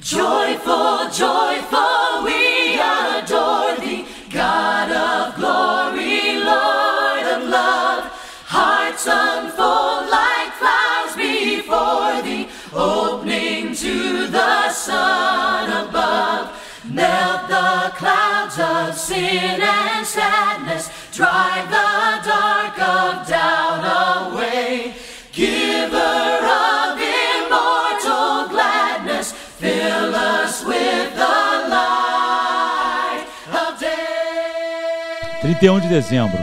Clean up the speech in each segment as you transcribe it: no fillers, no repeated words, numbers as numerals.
Joyful, joyful, we adore thee, God of glory, Lord of love. Hearts unfold like flowers before thee, opening to the sun above. Melt the clouds of sin and sadness, drive the dark of doubt away. Giver of immortal gladness, fill us with the light of day. 31 de dezembro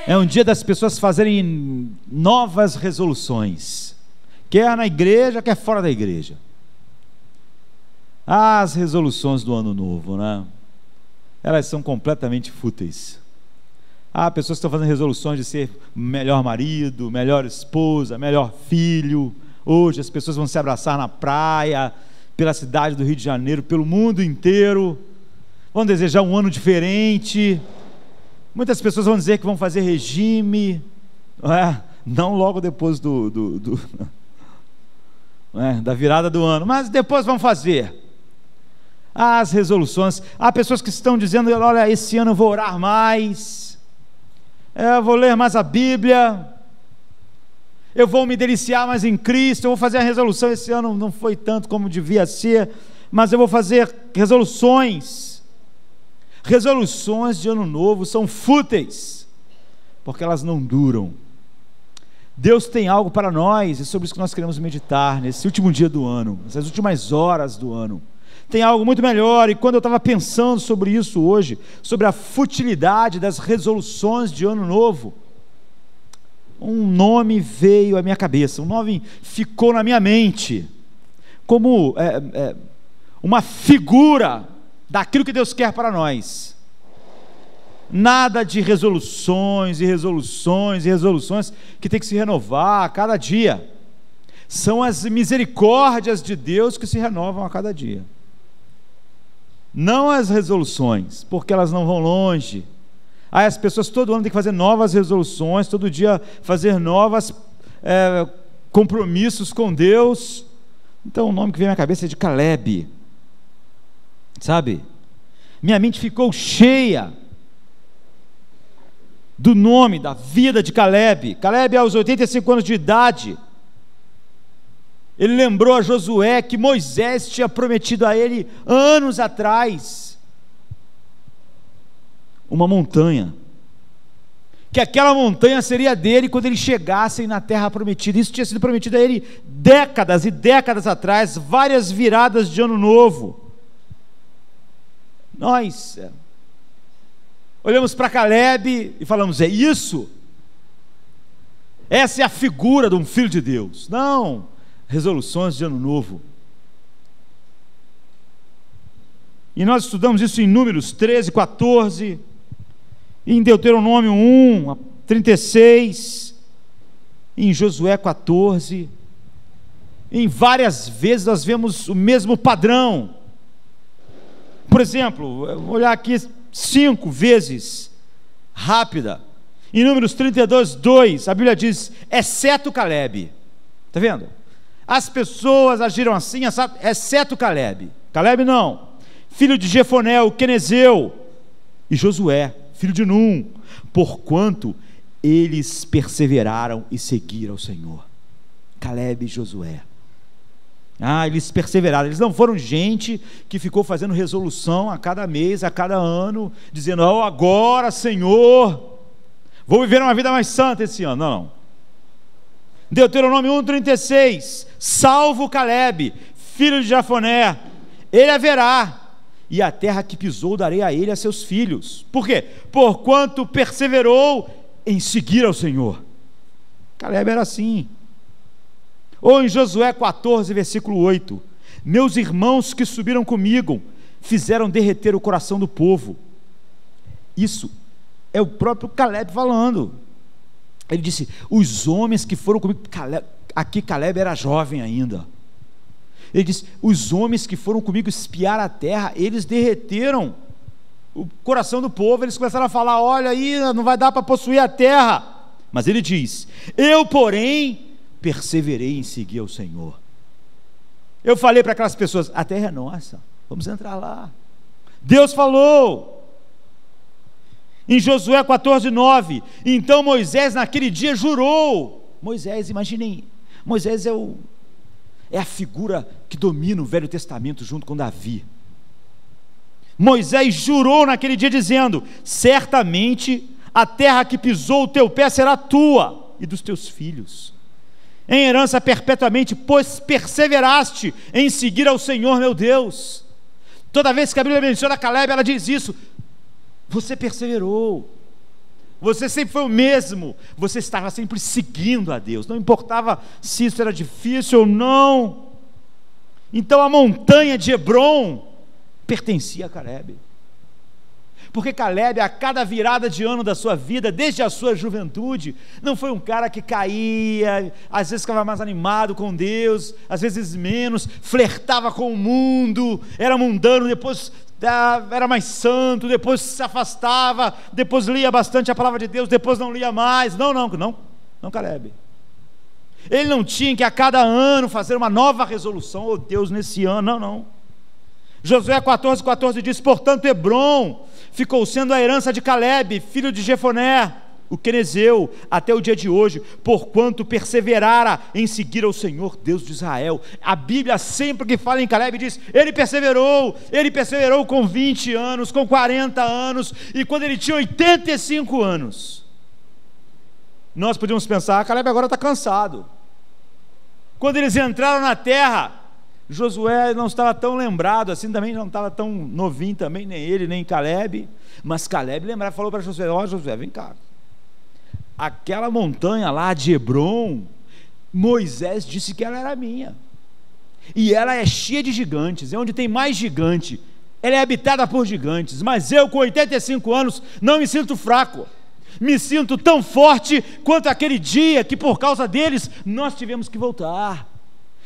é um dia das pessoas fazerem novas resoluções, quer na igreja, quer fora da igreja. As resoluções do ano novo, né? Elas são completamente fúteis. Há pessoas que estão fazendo resoluções de ser melhor marido, melhor esposa, melhor filho. Hoje as pessoas vão se abraçar na praia, pela cidade do Rio de Janeiro, pelo mundo inteiro, vão desejar um ano diferente. Muitas pessoas vão dizer que vão fazer regime, não logo depois da virada do ano, mas depois vão fazer as resoluções. Há pessoas que estão dizendo: olha, esse ano eu vou orar mais, eu vou ler mais a Bíblia, eu vou me deliciar mais em Cristo, eu vou fazer a resolução. Esse ano não foi tanto como devia ser, mas eu vou fazer resoluções. Resoluções de ano novo são fúteis, porque elas não duram. Deus tem algo para nós, e sobre isso que nós queremos meditar nesse último dia do ano, nessas últimas horas do ano. Tem algo muito melhor. E quando eu estava pensando sobre isso hoje, sobre a futilidade das resoluções de ano novo, um nome veio à minha cabeça, um nome ficou na minha mente, como uma figura daquilo que Deus quer para nós. Nada de resoluções e resoluções e resoluções que tem que se renovar a cada dia. São as misericórdias de Deus que se renovam a cada dia, não as resoluções, porque elas não vão longe. Aí as pessoas todo ano têm que fazer novas resoluções, todo dia fazer novos compromissos com Deus. Então o nome que vem à minha cabeça é de Caleb, sabe? Minha mente ficou cheia do nome, da vida de Caleb. Caleb, aos 85 anos de idade, ele lembrou a Josué que Moisés tinha prometido a ele anos atrás uma montanha, que aquela montanha seria dele quando eles chegassem na terra prometida. Isso tinha sido prometido a ele décadas e décadas atrás, várias viradas de ano novo. Nós olhamos para Caleb e falamos: é isso? Essa é a figura de um filho de Deus? Não. Resoluções de ano novo. E nós estudamos isso em Números 13, 14, em Deuteronômio 1, 36, em Josué 14. Em várias vezes nós vemos o mesmo padrão. Por exemplo, vou olhar aqui 5 vezes, rápida. Em Números 32, 2, a Bíblia diz: exceto Caleb. Está vendo? As pessoas agiram assim, exceto Caleb. Caleb não. Filho de Jefoné, o quenezeu, e Josué, filho de Num, porquanto eles perseveraram e seguiram o Senhor. Caleb e Josué. Eles perseveraram. Eles não foram gente que ficou fazendo resolução a cada mês, a cada ano, dizendo: agora, Senhor, vou viver uma vida mais santa esse ano. Não. Deuteronômio 1,36, salvo Caleb, filho de Jefoné, ele haverá, e a terra que pisou darei a ele e a seus filhos. Por quê? Porquanto perseverou em seguir ao Senhor. Caleb era assim. Ou em Josué 14, versículo 8, meus irmãos que subiram comigo fizeram derreter o coração do povo. Isso é o próprio Caleb falando. Ele disse: os homens que foram comigo, aqui Caleb era jovem ainda. Ele disse: os homens que foram comigo espiar a terra, eles derreteram o coração do povo. Eles começaram a falar: olha aí, não vai dar para possuir a terra. Mas ele diz: eu, porém, perseverei em seguir ao Senhor. Eu falei para aquelas pessoas: a terra é nossa, vamos entrar lá. Deus falou. Em Josué 14:9, então Moisés naquele dia jurou. Moisés, imaginem, Moisés é a figura que domina o Velho Testamento junto com Davi. Moisés jurou naquele dia dizendo: certamente a terra que pisou o teu pé será tua e dos teus filhos, em herança perpetuamente, pois perseveraste em seguir ao Senhor meu Deus. Toda vez que a Bíblia menciona Caleb, ela diz isso: você perseverou, você sempre foi o mesmo, você estava sempre seguindo a Deus, não importava se isso era difícil ou não. Então a montanha de Hebrom pertencia a Caleb, porque Caleb, a cada virada de ano da sua vida, desde a sua juventude, não foi um cara que caía, às vezes ficava mais animado com Deus, às vezes menos, flertava com o mundo, era mundano, depois era mais santo, depois se afastava, depois lia bastante a palavra de Deus, depois não lia mais. Não, Caleb. Ele não tinha que a cada ano fazer uma nova resolução: oh Deus, nesse ano, não. Josué 14:14 diz: portanto Hebrom ficou sendo a herança de Caleb, filho de Jefoné, o quenezeu, até o dia de hoje, porquanto perseverara em seguir ao Senhor Deus de Israel. A Bíblia sempre que fala em Caleb diz: ele perseverou com 20 anos, com 40 anos, e quando ele tinha 85 anos, nós podíamos pensar: Caleb agora está cansado. Quando eles entraram na terra, Josué não estava tão lembrado assim, também não estava tão novinho também, nem ele, nem Caleb, mas Caleb lembrava, falou para Josué: ó Josué, vem cá, aquela montanha lá de Hebrom, Moisés disse que ela era minha, e ela é cheia de gigantes, é onde tem mais gigante, ela é habitada por gigantes, mas eu com 85 anos não me sinto fraco, me sinto tão forte quanto aquele dia que por causa deles nós tivemos que voltar,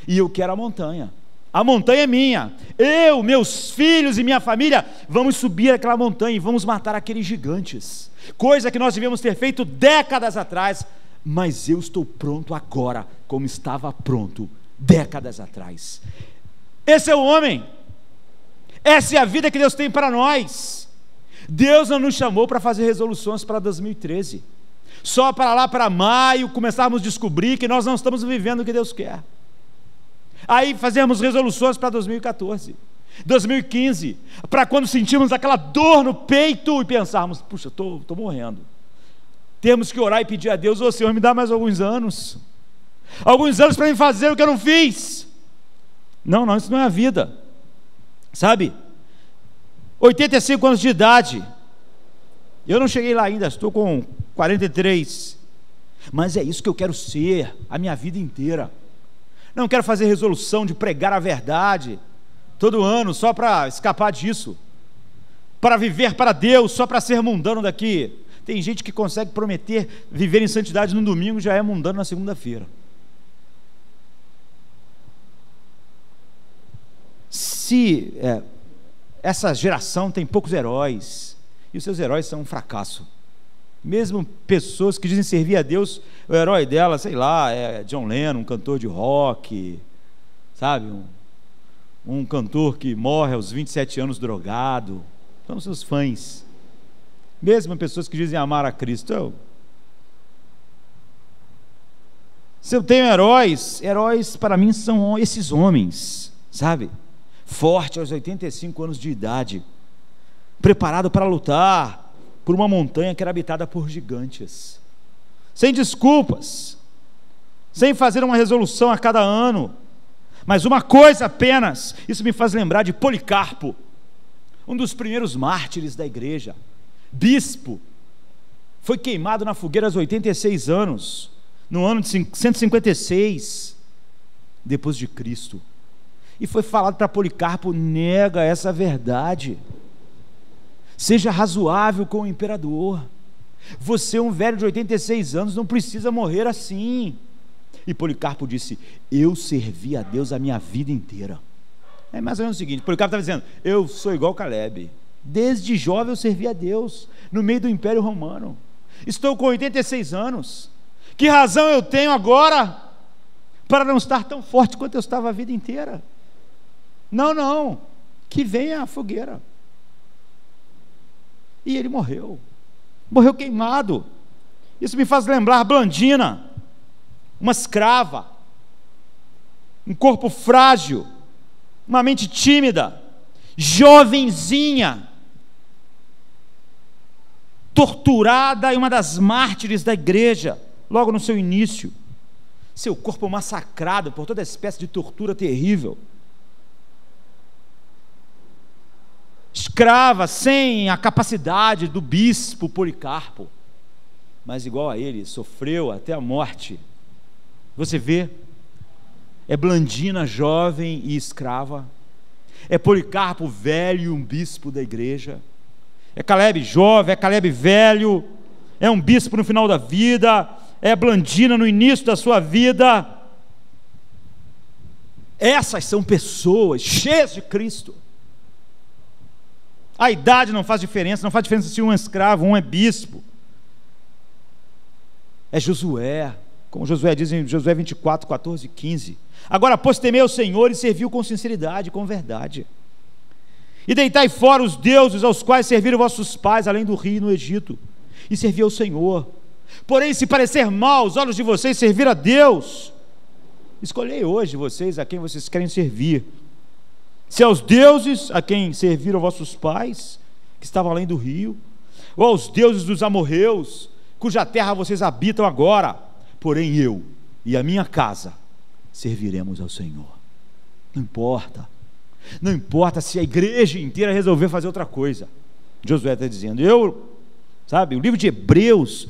e eu quero a montanha é minha, eu, meus filhos e minha família vamos subir aquela montanha e vamos matar aqueles gigantes, coisa que nós devíamos ter feito décadas atrás, mas eu estou pronto agora, como estava pronto décadas atrás. Esse é o homem, essa é a vida que Deus tem para nós. Deus não nos chamou para fazer resoluções para 2013, só para lá para maio começarmos a descobrir que nós não estamos vivendo o que Deus quer, aí fazemos resoluções para 2014, 2015, para quando sentimos aquela dor no peito e pensarmos: puxa, estou morrendo, temos que orar e pedir a Deus: ô Senhor, me dá mais alguns anos para me fazer o que eu não fiz. Não, isso não é a vida, sabe? 85 anos de idade, eu não cheguei lá ainda, estou com 43, mas é isso que eu quero ser a minha vida inteira. Não quero fazer resolução de pregar a verdade todo ano só para escapar disso, para viver para Deus, só para ser mundano daqui. Tem gente que consegue prometer viver em santidade no domingo e já é mundano na segunda-feira. Se essa geração tem poucos heróis, e os seus heróis são um fracasso, mesmo pessoas que dizem servir a Deus, o herói dela, sei lá, é John Lennon, um cantor de rock, sabe, um cantor que morre aos 27 anos drogado, são seus fãs, mesmo pessoas que dizem amar a Cristo. Se eu tenho heróis para mim são esses homens, sabe, forte aos 85 anos de idade, preparado para lutar por uma montanha que era habitada por gigantes, sem desculpas, sem fazer uma resolução a cada ano, mas uma coisa apenas. Isso me faz lembrar de Policarpo, um dos primeiros mártires da igreja, bispo, foi queimado na fogueira aos 86 anos, no ano de 156 depois de Cristo, e foi falado para Policarpo: nega essa verdade, seja razoável com o imperador, você é um velho de 86 anos, não precisa morrer assim. E Policarpo disse: eu servi a Deus a minha vida inteira. É mais ou menos o seguinte, Policarpo estava dizendo: eu sou igual Caleb, desde jovem eu servi a Deus, no meio do Império Romano, estou com 86 anos, que razão eu tenho agora para não estar tão forte quanto eu estava a vida inteira? Não, que venha a fogueira. E ele morreu queimado. Isso me faz lembrar Blandina, uma escrava, um corpo frágil, uma mente tímida, jovenzinha, torturada e uma das mártires da igreja, logo no seu início, seu corpo massacrado por toda espécie de tortura terrível, escrava, sem a capacidade do bispo Policarpo, mas igual a ele, sofreu até a morte. Você vê, é Blandina jovem e escrava, é Policarpo velho, um bispo da igreja, é Caleb jovem, é Caleb velho, é um bispo no final da vida, é Blandina no início da sua vida. Essas são pessoas cheias de Cristo. A idade não faz diferença, não faz diferença se um é escravo, um é bispo. É Josué, como Josué diz em Josué 24, 14 e 15. Agora, pois, temei ao Senhor e serviu com sinceridade e com verdade. E deitai fora os deuses aos quais serviram vossos pais, além do rio no Egito, e servi ao Senhor. Porém, se parecer mal aos olhos de vocês servir a Deus, escolhei hoje vocês a quem vocês querem servir. Se aos deuses a quem serviram vossos pais, que estavam além do rio, ou aos deuses dos amorreus, cuja terra vocês habitam agora. Porém eu e a minha casa serviremos ao Senhor. Não importa se a igreja inteira resolver fazer outra coisa. Josué está dizendo, o livro de Hebreus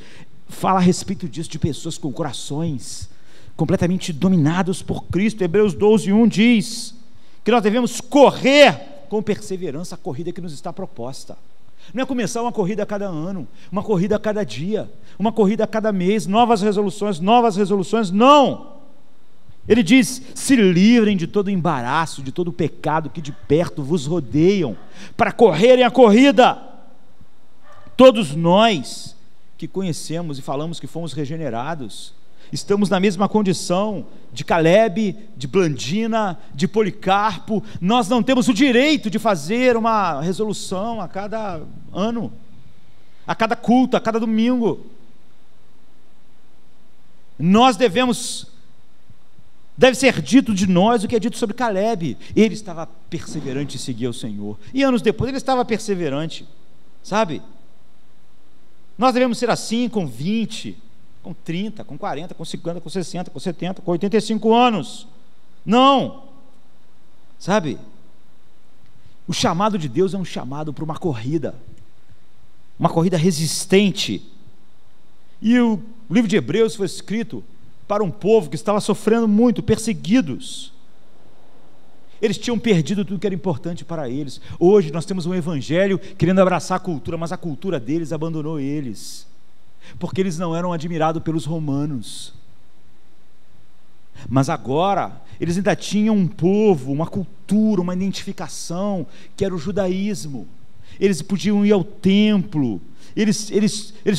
fala a respeito disso, de pessoas com corações completamente dominados por Cristo. Hebreus 12:1 diz que nós devemos correr com perseverança a corrida que nos está proposta. Não é começar uma corrida a cada ano, uma corrida a cada dia, uma corrida a cada mês, novas resoluções, não. Ele diz, se livrem de todo embaraço, de todo pecado que de perto vos rodeiam, para correrem a corrida. Todos nós que conhecemos e falamos que fomos regenerados, estamos na mesma condição de Caleb, de Blandina, de Policarpo. Nós não temos o direito de fazer uma resolução a cada ano, a cada culto, a cada domingo. Deve ser dito de nós o que é dito sobre Caleb. Ele estava perseverante em seguir ao Senhor, e anos depois ele estava perseverante, sabe? Nós devemos ser assim com 20, com 30, com 40, com 50, com 60, com 70, com 85 anos. Não, sabe? O chamado de Deus é um chamado para uma corrida resistente. E o livro de Hebreus foi escrito para um povo que estava sofrendo muito, perseguidos. Eles tinham perdido tudo que era importante para eles. Hoje nós temos um evangelho querendo abraçar a cultura, mas a cultura deles abandonou eles, porque eles não eram admirados pelos romanos. Mas agora eles ainda tinham um povo, uma cultura, uma identificação, que era o judaísmo. Eles podiam ir ao templo, eles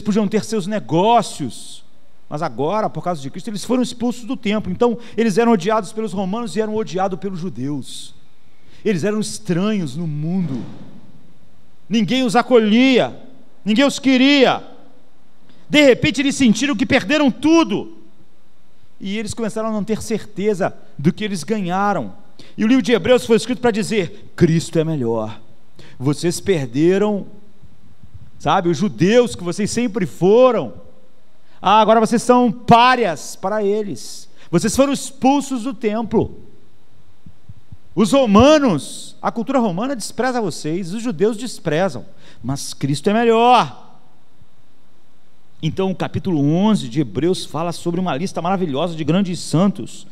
podiam ter seus negócios, mas agora, por causa de Cristo, eles foram expulsos do templo. Então eles eram odiados pelos romanos e eram odiados pelos judeus. Eles eram estranhos no mundo, ninguém os acolhia, ninguém os queria. De repente eles sentiram que perderam tudo, e eles começaram a não ter certeza do que eles ganharam. E o livro de Hebreus foi escrito para dizer, Cristo é melhor. Vocês perderam, os judeus que vocês sempre foram, agora vocês são párias para eles. Vocês foram expulsos do templo. Os romanos, a cultura romana despreza vocês, os judeus desprezam, mas Cristo é melhor. Então o capítulo 11 de Hebreus fala sobre uma lista maravilhosa de grandes santos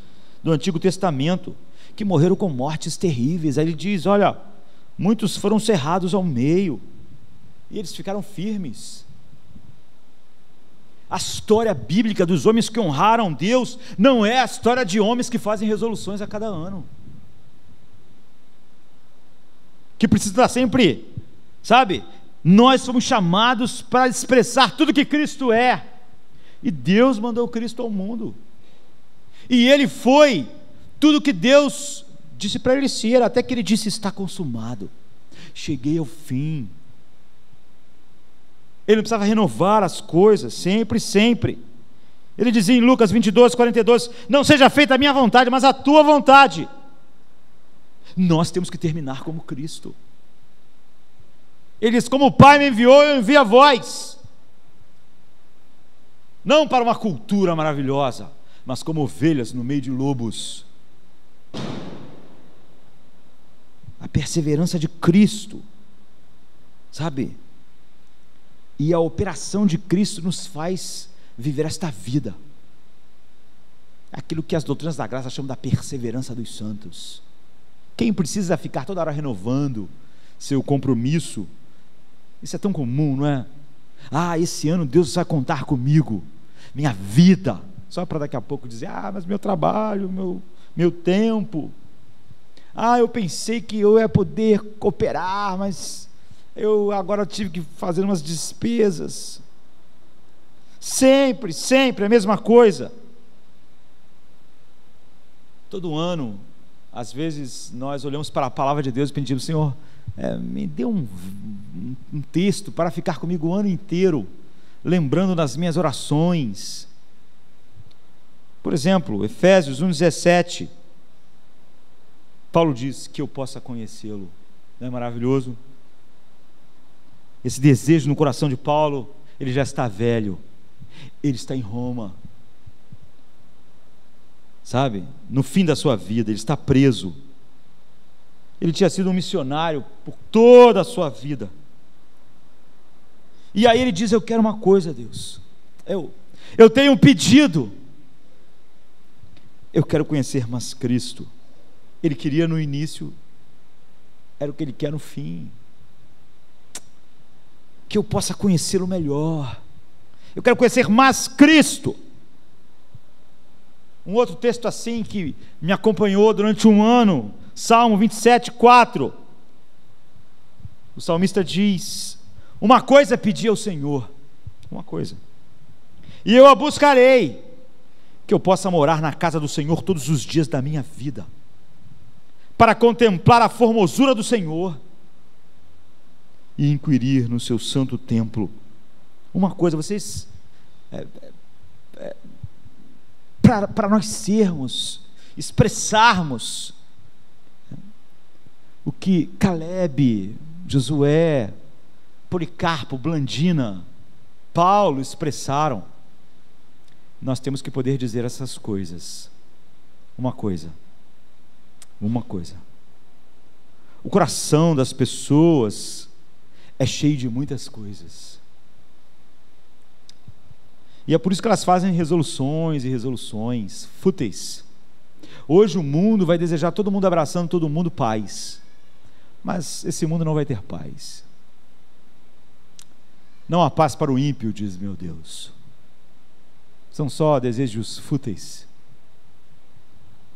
do Antigo Testamento, que morreram com mortes terríveis. Aí ele diz, olha, muitos foram cerrados ao meio, e eles ficaram firmes. A história bíblica dos homens que honraram Deus não é a história de homens que fazem resoluções a cada ano, que precisam estar sempre, nós somos chamados para expressar tudo que Cristo é, e Deus mandou Cristo ao mundo, e Ele foi tudo que Deus disse para ele ser, até que ele disse: está consumado, cheguei ao fim. Ele não precisava renovar as coisas, sempre. Ele dizia em Lucas 22:42: não seja feita a minha vontade, mas a tua vontade. Nós temos que terminar como Cristo. Ele diz: como o Pai me enviou, eu envio a vós. Não para uma cultura maravilhosa, mas como ovelhas no meio de lobos. A perseverança de Cristo, sabe? E a operação de Cristo nos faz viver esta vida. Aquilo que as doutrinas da graça chamam da perseverança dos santos. Quem precisa ficar toda hora renovando seu compromisso? Isso é tão comum, não é? Esse ano Deus vai contar comigo, minha vida, só para daqui a pouco dizer: mas meu trabalho, meu tempo, eu pensei que eu ia poder cooperar, mas eu agora tive que fazer umas despesas. Sempre a mesma coisa. Todo ano, às vezes, nós olhamos para a palavra de Deus e pedimos: Senhor, me dê um texto para ficar comigo o ano inteiro, lembrando das minhas orações. Por exemplo, Efésios 1:17, Paulo diz: que eu possa conhecê-lo. Não é maravilhoso? Esse desejo no coração de Paulo. Ele já está velho, ele está em Roma, sabe, no fim da sua vida, ele está preso. Ele tinha sido um missionário por toda a sua vida, e aí ele diz: eu quero uma coisa, Deus, eu tenho um pedido, eu quero conhecer mais Cristo. Ele queria no início, era o que ele quer no fim, que eu possa conhecê-lo melhor. Eu quero conhecer mais Cristo. Um outro texto assim que me acompanhou durante um ano, Salmo 27:4. O salmista diz: uma coisa pedi ao Senhor, uma coisa, e eu a buscarei, que eu possa morar na casa do Senhor todos os dias da minha vida, para contemplar a formosura do Senhor e inquirir no seu santo templo. Uma coisa, vocês, para nós sermos, expressarmos o que Caleb, Josué, Policarpo, Blandina, Paulo expressaram, nós temos que poder dizer essas coisas. Uma coisa, o coração das pessoas é cheio de muitas coisas, e é por isso que elas fazem resoluções e resoluções fúteis. Hoje o mundo vai desejar todo mundo abraçando todo mundo paz, mas esse mundo não vai ter paz. Não há paz para o ímpio, diz meu Deus. São só desejos fúteis.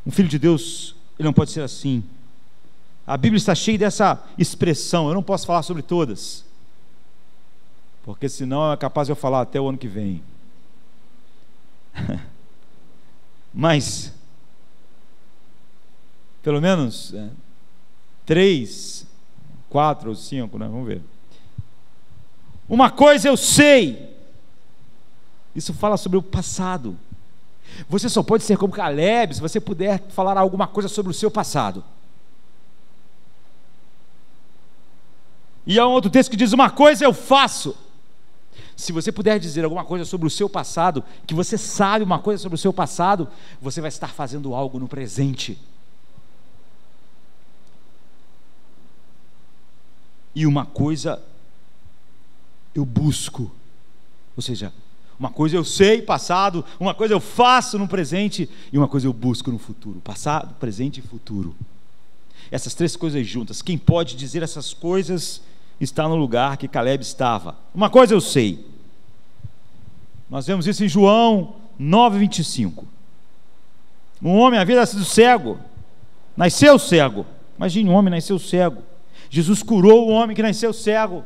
Um filho de Deus, ele não pode ser assim. A Bíblia está cheia dessa expressão. Eu não posso falar sobre todas, porque senão é capaz de eu falar até o ano que vem. Mas pelo menos 3, 4 ou 5, né? Vamos ver. Uma coisa eu sei. Isso fala sobre o passado. Você só pode ser como Caleb se você puder falar alguma coisa sobre o seu passado. E há um outro texto que diz: uma coisa eu faço. Se você puder dizer alguma coisa sobre o seu passado, que você sabe uma coisa sobre o seu passado, você vai estar fazendo algo no presente. E uma coisa eu busco, ou seja, uma coisa eu sei, passado, uma coisa eu faço no presente, e uma coisa eu busco no futuro. Passado, presente e futuro. Essas três coisas juntas. Quem pode dizer essas coisas está no lugar que Caleb estava. Uma coisa eu sei. Nós vemos isso em João 9:25. Um homem havia nascido cego, nasceu cego. Imagine, um homem nasceu cego. Jesus curou o homem que nasceu cego.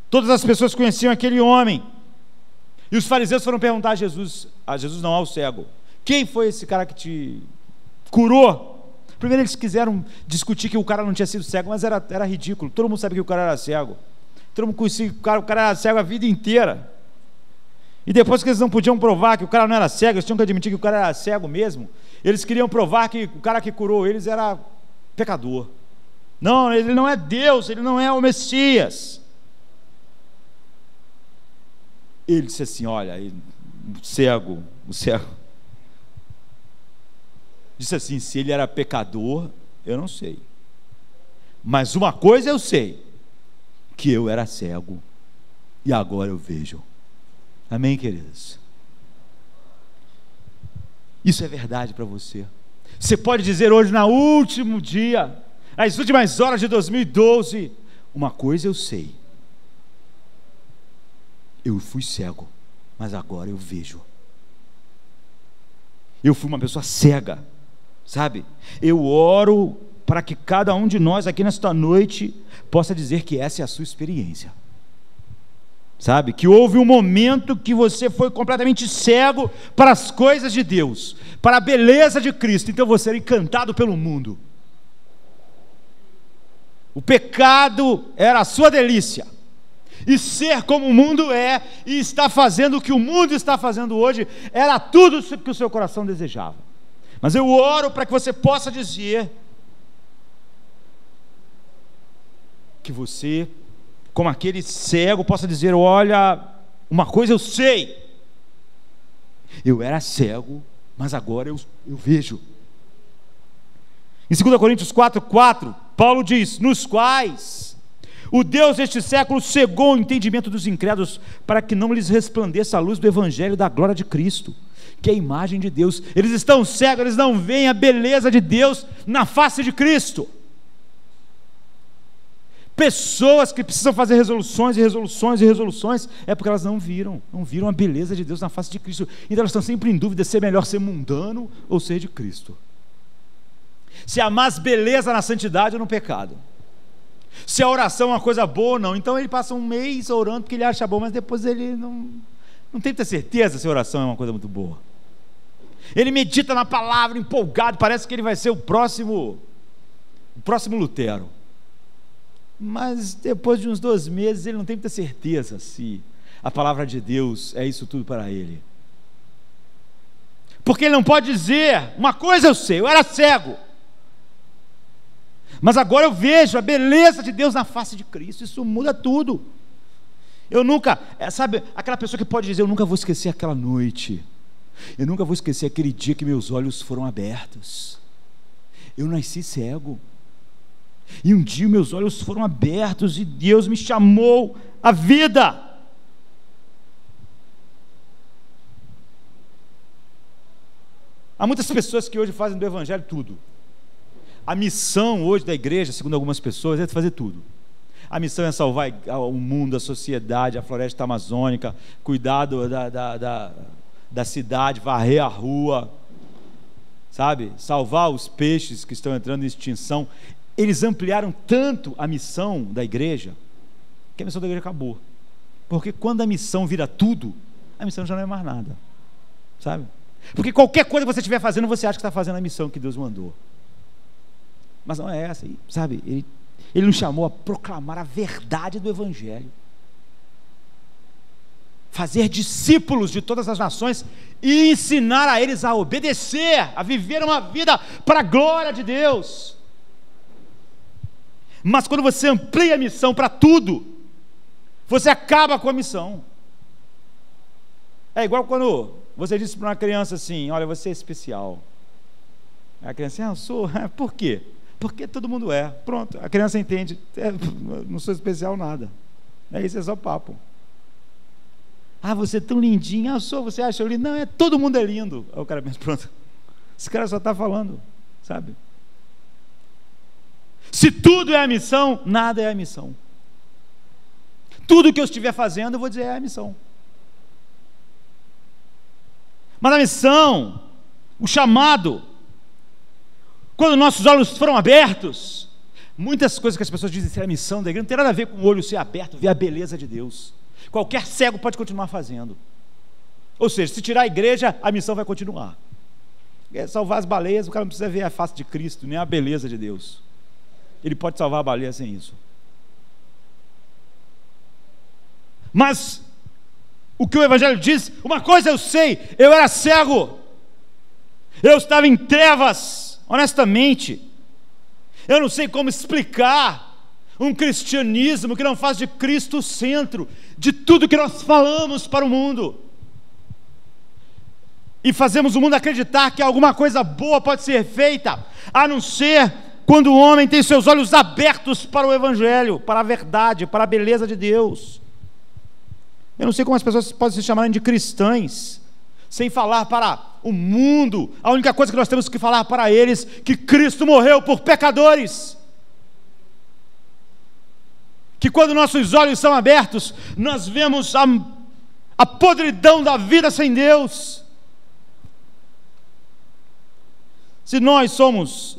Todas as pessoas conheciam aquele homem. E os fariseus foram perguntar a Jesus não, ao cego: quem foi esse cara que te curou? Primeiro eles quiseram discutir que o cara não tinha sido cego, mas era ridículo. Todo mundo sabe que o cara era cego. Todo mundo conhecia que o cara era cego a vida inteira. E depois que eles não podiam provar que o cara não era cego, eles tinham que admitir que o cara era cego mesmo, eles queriam provar que o cara que curou eles era pecador. Não, ele não é Deus, ele não é o Messias. Ele disse assim, olha, o cego, disse assim, se ele era pecador, eu não sei. Mas uma coisa eu sei, que eu era cego, e agora eu vejo. Amém, queridos? Isso é verdade para você. Você pode dizer hoje, no último dia, nas últimas horas de 2012, uma coisa eu sei, eu fui cego, mas agora eu vejo. Eu fui uma pessoa cega, sabe? Eu oro para que cada um de nós aqui nesta noite possa dizer que essa é a sua experiência, sabe? Que houve um momento que você foi completamente cego para as coisas de Deus, para a beleza de Cristo, então você era encantado pelo mundo. O pecado era a sua delícia, e ser como o mundo é, e está fazendo o que o mundo está fazendo hoje, era tudo que o seu coração desejava. Mas eu oro para que você possa dizer que você, como aquele cego, possa dizer, olha, uma coisa eu sei, eu era cego, mas agora eu vejo. Em 2 Coríntios 4:4, Paulo diz, nos quais o Deus deste século cegou o entendimento dos incrédulos, para que não lhes resplandeça a luz do evangelho da glória de Cristo, que é a imagem de Deus. Eles estão cegos, eles não veem a beleza de Deus na face de Cristo. Pessoas que precisam fazer resoluções e resoluções e resoluções, é porque elas não viram a beleza de Deus na face de Cristo. Então elas estão sempre em dúvida se é melhor ser mundano ou ser de Cristo, se há mais beleza na santidade ou no pecado, se a oração é uma coisa boa ou não. Então ele passa um mês orando porque ele acha bom, mas depois ele não tem muita certeza se a oração é uma coisa muito boa. Ele medita na palavra empolgado, parece que ele vai ser o próximo Lutero, mas depois de uns 2 meses ele não tem muita certeza se a palavra de Deus é isso tudo para ele, porque ele não pode dizer, uma coisa eu sei, eu era cego, mas agora eu vejo a beleza de Deus na face de Cristo. Isso muda tudo. Eu nunca, sabe, aquela pessoa que pode dizer, eu nunca vou esquecer aquela noite, eu nunca vou esquecer aquele dia que meus olhos foram abertos. Eu nasci cego, e um dia meus olhos foram abertos, e Deus me chamou à vida. Há muitas pessoas que hoje fazem do evangelho tudo. A missão hoje da igreja, segundo algumas pessoas, é fazer tudo. A missão é salvar o mundo, a sociedade, a floresta amazônica, cuidar da cidade, varrer a rua, sabe? Salvar os peixes que estão entrando em extinção. Eles ampliaram tanto a missão da igreja, que a missão da igreja acabou. Porque quando a missão vira tudo, a missão já não é mais nada, sabe? Porque qualquer coisa que você estiver fazendo, você acha que está fazendo a missão que Deus mandou. Mas não é essa, sabe? Ele nos chamou a proclamar a verdade do evangelho, fazer discípulos de todas as nações e ensinar a eles a obedecer, a viver uma vida para a glória de Deus. Mas quando você amplia a missão para tudo, você acaba com a missão. É igual quando você disse para uma criança assim, olha, você é especial. A criança, eu sou, por quê? Porque todo mundo é, pronto, a criança entende, não sou especial nada, isso é só papo. Você é tão lindinho, você acha eu lindo? Não, todo mundo é lindo. Aí o cara pensa, pronto, esse cara só está falando, sabe? Se tudo é a missão, nada é a missão. Tudo que eu estiver fazendo, eu vou dizer é a missão. Mas a missão, o chamado, quando nossos olhos foram abertos, muitas coisas que as pessoas dizem ser a missão da igreja, não tem nada a ver com o olho ser aberto, ver a beleza de Deus. Qualquer cego pode continuar fazendo. Ou seja, se tirar a igreja, a missão vai continuar. Salvar as baleias, o cara não precisa ver a face de Cristo, nem a beleza de Deus. Ele pode salvar a baleia sem isso. Mas o que o Evangelho diz, uma coisa eu sei, eu era cego, eu estava em trevas, honestamente. Eu não sei como explicar um cristianismo que não faz de Cristo o centro de tudo que nós falamos para o mundo. E fazemos o mundo acreditar que alguma coisa boa pode ser feita, a não ser quando o homem tem seus olhos abertos para o Evangelho, para a verdade, para a beleza de Deus. Eu não sei como as pessoas podem se chamarem de cristãs, sem falar para o mundo, a única coisa que nós temos que falar para eles, que Cristo morreu por pecadores. Que quando nossos olhos são abertos, nós vemos a podridão da vida sem Deus. Se nós somos,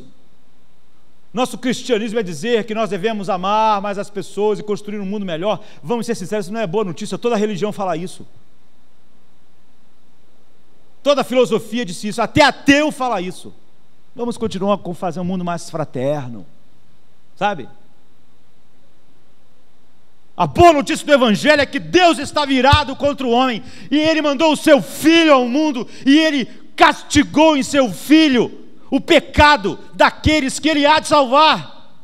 nosso cristianismo é dizer que nós devemos amar mais as pessoas e construir um mundo melhor, vamos ser sinceros, isso não é boa notícia, toda religião fala isso. Toda filosofia disse isso, até ateu fala isso. Vamos continuar com fazer um mundo mais fraterno, sabe? A boa notícia do Evangelho é que Deus está virado contra o homem, e Ele mandou o seu Filho ao mundo, e Ele castigou em seu Filho o pecado daqueles que Ele há de salvar.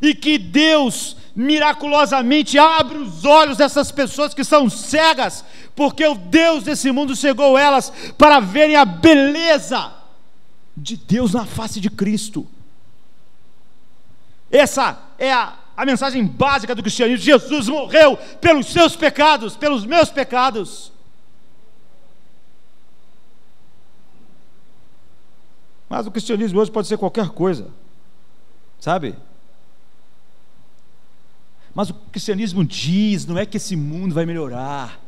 E que Deus miraculosamente abre os olhos dessas pessoas que são cegas, porque o Deus desse mundo cegou elas para verem a beleza de Deus na face de Cristo. Essa é a mensagem básica do cristianismo. Jesus morreu pelos seus pecados, pelos meus pecados. Mas o cristianismo hoje pode ser qualquer coisa, sabe? Mas o cristianismo diz, não é que esse mundo vai melhorar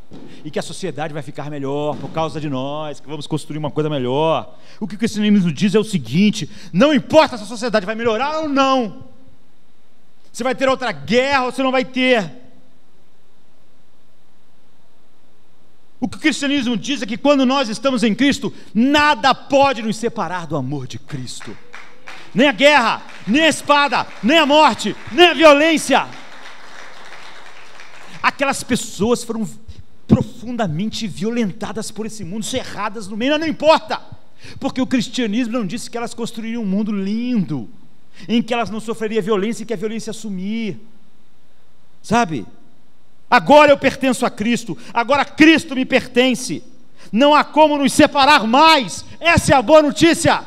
e que a sociedade vai ficar melhor por causa de nós, que vamos construir uma coisa melhor. O que o cristianismo diz é o seguinte: não importa se a sociedade vai melhorar ou não, se vai ter outra guerra ou se não vai ter. O que o cristianismo diz é que quando nós estamos em Cristo, nada pode nos separar do amor de Cristo. Nem a guerra, nem a espada, nem a morte, nem a violência. Aquelas pessoas foram profundamente violentadas por esse mundo, cerradas no meio, mas não importa, porque o cristianismo não disse que elas construiriam um mundo lindo, em que elas não sofreriam violência e que a violência sumir, sabe? Agora eu pertenço a Cristo, agora Cristo me pertence, não há como nos separar mais, essa é a boa notícia.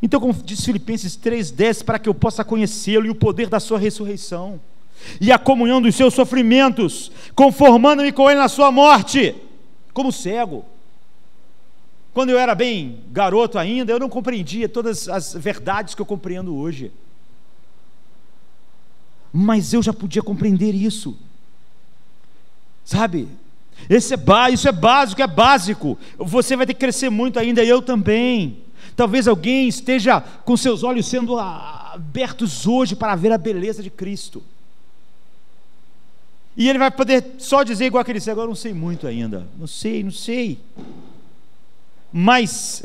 Então, como diz Filipenses 3,10, para que eu possa conhecê-lo e o poder da sua ressurreição, e a comunhão dos seus sofrimentos, conformando-me com ele na sua morte, como cego. Quando eu era bem garoto ainda, eu não compreendia todas as verdades que eu compreendo hoje. Mas eu já podia compreender isso. Sabe? Isso é básico, é básico. Você vai ter que crescer muito ainda, e eu também. Talvez alguém esteja com seus olhos sendo abertos hoje para ver a beleza de Cristo. E ele vai poder só dizer igual aquele cego: eu não sei muito ainda. Não sei. Mas,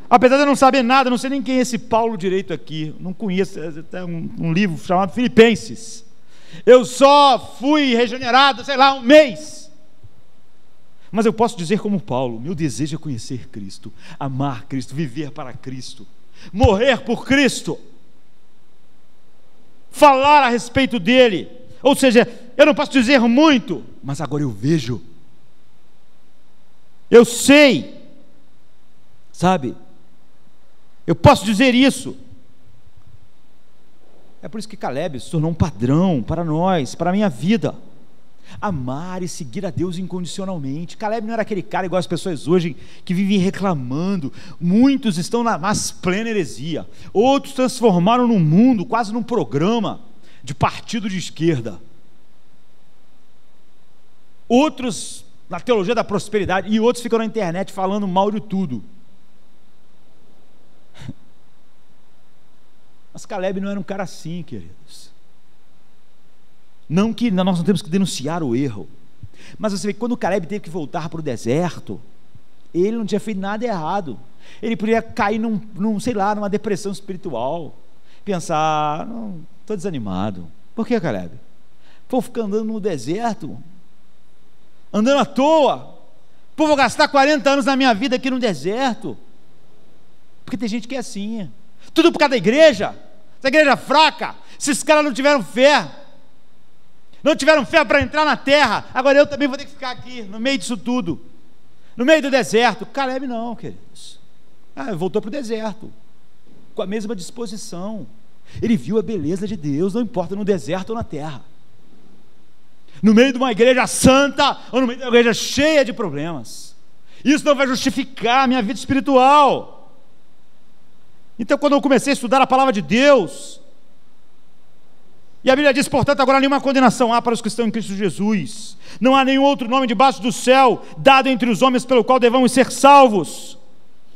apesar de eu não saber nada, não sei nem quem é esse Paulo direito aqui, não conheço, tem um livro chamado Filipenses, eu só fui regenerado, sei lá, um mês, mas eu posso dizer como Paulo: meu desejo é conhecer Cristo, amar Cristo, viver para Cristo, morrer por Cristo, falar a respeito dele. Ou seja, eu não posso dizer muito, mas agora eu vejo, eu sei, sabe? Eu posso dizer isso. É por isso que Caleb se tornou um padrão para nós, para a minha vida. Amar e seguir a Deus incondicionalmente. Caleb não era aquele cara igual as pessoas hoje que vivem reclamando. Muitos estão na mais plena heresia. Outros transformaram no mundo quase num programa de partido de esquerda. Outros na teologia da prosperidade, e outros ficam na internet falando mal de tudo. Mas Caleb não era um cara assim, queridos. Não que nós não temos que denunciar o erro, mas você vê que quando Caleb teve que voltar para o deserto, ele não tinha feito nada errado. Ele podia cair sei lá, numa depressão espiritual, pensar, não, estou desanimado. Por que, Caleb? Vou ficar andando no deserto, andando à toa. Pô, vou gastar 40 anos da minha vida aqui no deserto. Porque tem gente que é assim, tudo por causa da igreja. Essa igreja é fraca, esses caras não tiveram fé para entrar na terra, agora eu também vou ter que ficar aqui, no meio disso tudo, no meio do deserto. Caleb não, queridos, voltou para o deserto, com a mesma disposição. Ele viu a beleza de Deus, não importa no deserto ou na terra, no meio de uma igreja santa, ou no meio de uma igreja cheia de problemas. Isso não vai justificar a minha vida espiritual. Então, quando eu comecei a estudar a palavra de Deus, e a Bíblia diz, portanto, agora nenhuma condenação há para os que estão em Cristo Jesus. Não há nenhum outro nome debaixo do céu dado entre os homens pelo qual devamos ser salvos.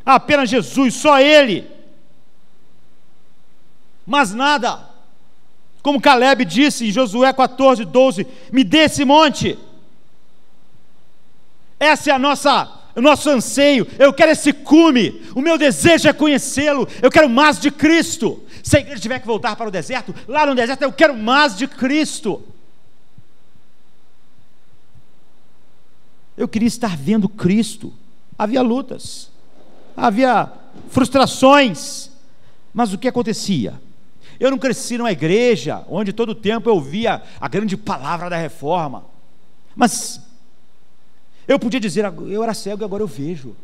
Há apenas Jesus, só Ele. Mas nada, como Caleb disse em Josué 14:12, me dê esse monte. Essa é o nosso anseio. Eu quero esse cume, o meu desejo é conhecê-lo. Eu quero mais de Cristo. Se a igreja tiver que voltar para o deserto, lá no deserto eu quero mais de Cristo. Eu queria estar vendo Cristo. Havia lutas, havia frustrações, mas o que acontecia? Eu não cresci numa igreja onde todo o tempo eu ouvia a grande palavra da reforma, mas eu podia dizer, eu era cego e agora eu vejo,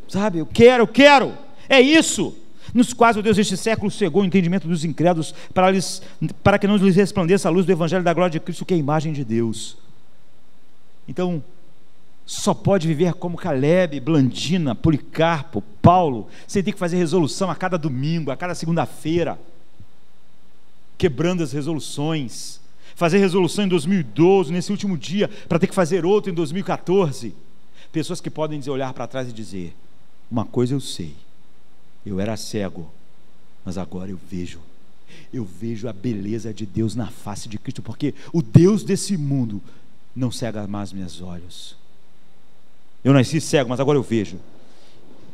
sabe, eu quero, é isso, nos quais o Deus deste século cegou o entendimento dos incrédulos, para que não lhes resplandeça a luz do evangelho da glória de Cristo, que é a imagem de Deus. Então, só pode viver como Caleb, Blandina, Policarpo, Paulo, sem ter que fazer resolução a cada domingo, a cada segunda-feira, quebrando as resoluções, fazer resolução em 2012, nesse último dia, para ter que fazer outra em 2014, pessoas que podem olhar para trás e dizer, uma coisa eu sei, eu era cego, mas agora eu vejo a beleza de Deus na face de Cristo, porque o Deus desse mundo não cega mais meus olhos. Eu nasci cego, mas agora eu vejo.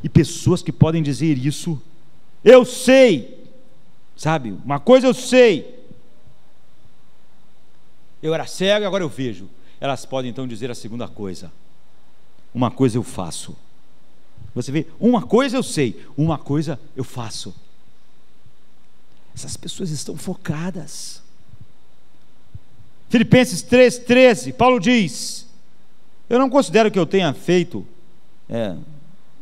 E pessoas que podem dizer isso, eu sei, sabe, uma coisa eu sei, eu era cego e agora eu vejo. Elas podem então dizer a segunda coisa, uma coisa eu faço. Você vê, uma coisa eu sei, uma coisa eu faço. Essas pessoas estão focadas. Filipenses 3:13, Paulo diz, eu não considero que eu tenha feito,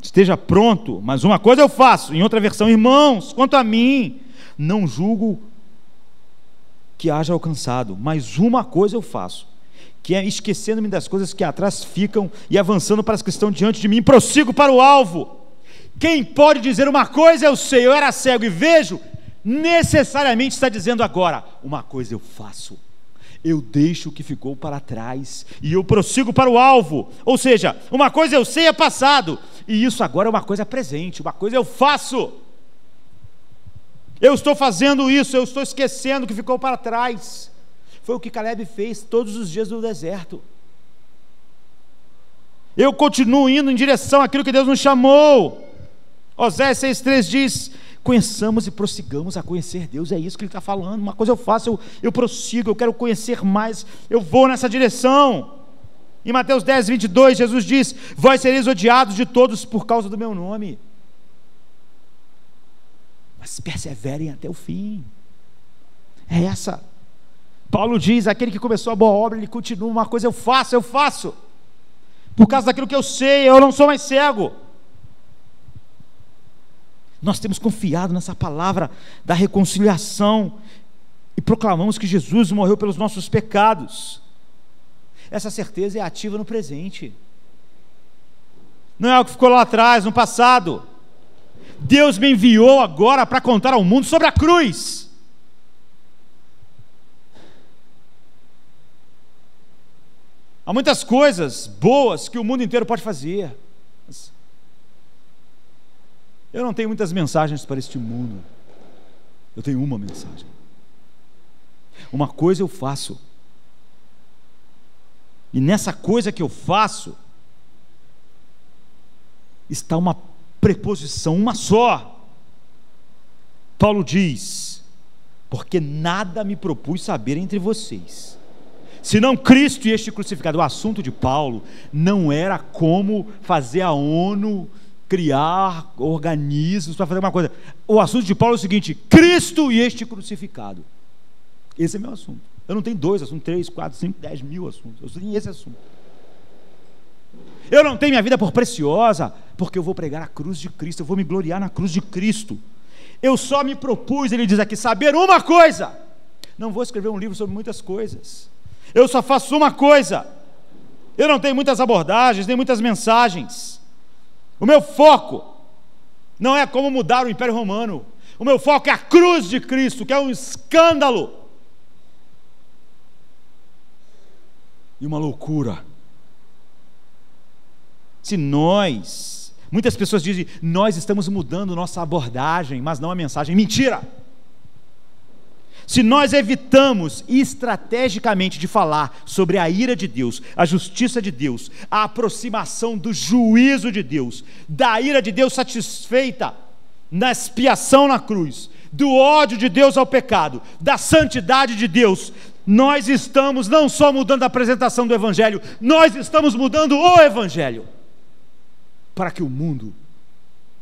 esteja pronto, mas uma coisa eu faço. Em outra versão, irmãos, quanto a mim, não julgo que haja alcançado, mas uma coisa eu faço, que é esquecendo-me das coisas que atrás ficam e avançando para as que estão diante de mim, prossigo para o alvo. Quem pode dizer uma coisa eu sei, eu era cego e vejo, necessariamente está dizendo agora, uma coisa eu faço, eu deixo o que ficou para trás e eu prossigo para o alvo. Ou seja, uma coisa eu sei é passado, e isso agora é uma coisa presente, uma coisa eu faço. Eu estou fazendo isso, eu estou esquecendo o que ficou para trás. Foi o que Caleb fez todos os dias do deserto. Eu continuo indo em direção àquilo que Deus nos chamou. Oséias 6:3 diz, conheçamos e prossigamos a conhecer Deus. É isso que ele está falando, uma coisa eu faço, eu prossigo, eu quero conhecer mais, eu vou nessa direção. Em Mateus 10:22, Jesus diz, vós sereis odiados de todos por causa do meu nome, mas perseverem até o fim. É essa. Paulo diz, aquele que começou a boa obra, ele continua, uma coisa eu faço, por causa daquilo que eu sei, eu não sou mais cego. Nós temos confiado nessa palavra da reconciliação, e proclamamos que Jesus morreu pelos nossos pecados. Essa certeza é ativa no presente, não é algo que ficou lá atrás, no passado. Deus me enviou agora para contar ao mundo sobre a cruz. Há muitas coisas boas que o mundo inteiro pode fazer. Eu não tenho muitas mensagens para este mundo. Eu tenho uma mensagem. Uma coisa eu faço, E nessa coisa que eu faço, está uma preposição, uma só. Paulo diz: porque nada me propus saber entre vocês, senão Cristo e este crucificado. O assunto de Paulo não era como fazer a ONU criar organismos para fazer uma coisa. O assunto de Paulo é o seguinte: Cristo e este crucificado. Esse é meu assunto. Eu não tenho 2 assuntos, 3, 4, 5, 10 mil assuntos. Eu tenho esse assunto. Eu não tenho minha vida por preciosa, porque eu vou pregar a cruz de Cristo, eu vou me gloriar na cruz de Cristo. Eu só me propus, ele diz aqui, saber uma coisa. Não vou escrever um livro sobre muitas coisas. Eu só faço uma coisa. Eu não tenho muitas abordagens, nem muitas mensagens. O meu foco não é como mudar o Império Romano. O meu foco é a cruz de Cristo, que é um escândalo e uma loucura. Se muitas pessoas dizem, nós estamos mudando nossa abordagem, mas não a mensagem. Mentira! Se nós evitamos estrategicamente de falar sobre a ira de Deus, a justiça de Deus, a aproximação do juízo de Deus, da ira de Deus satisfeita na expiação na cruz, do ódio de Deus ao pecado, da santidade de Deus, nós estamos não só mudando a apresentação do Evangelho, nós estamos mudando o Evangelho, para que o mundo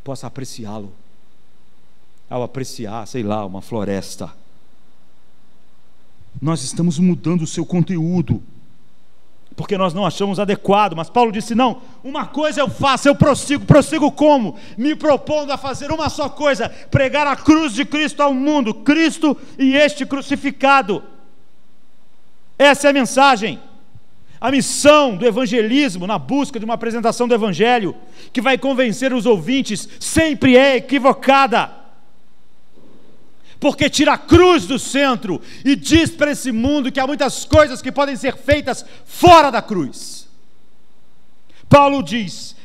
possa apreciá-lo, ao apreciar, sei lá, uma floresta. Nós estamos mudando o seu conteúdo, porque nós não achamos adequado, mas Paulo disse, não, uma coisa eu faço, eu prossigo como? Me propondo a fazer uma só coisa, pregar a cruz de Cristo ao mundo, Cristo e este crucificado. Essa é a mensagem. A missão do evangelismo, na busca de uma apresentação do Evangelho, que vai convencer os ouvintes, sempre é equivocada, porque tira a cruz do centro e diz para esse mundo que há muitas coisas que podem ser feitas fora da cruz. Paulo diz,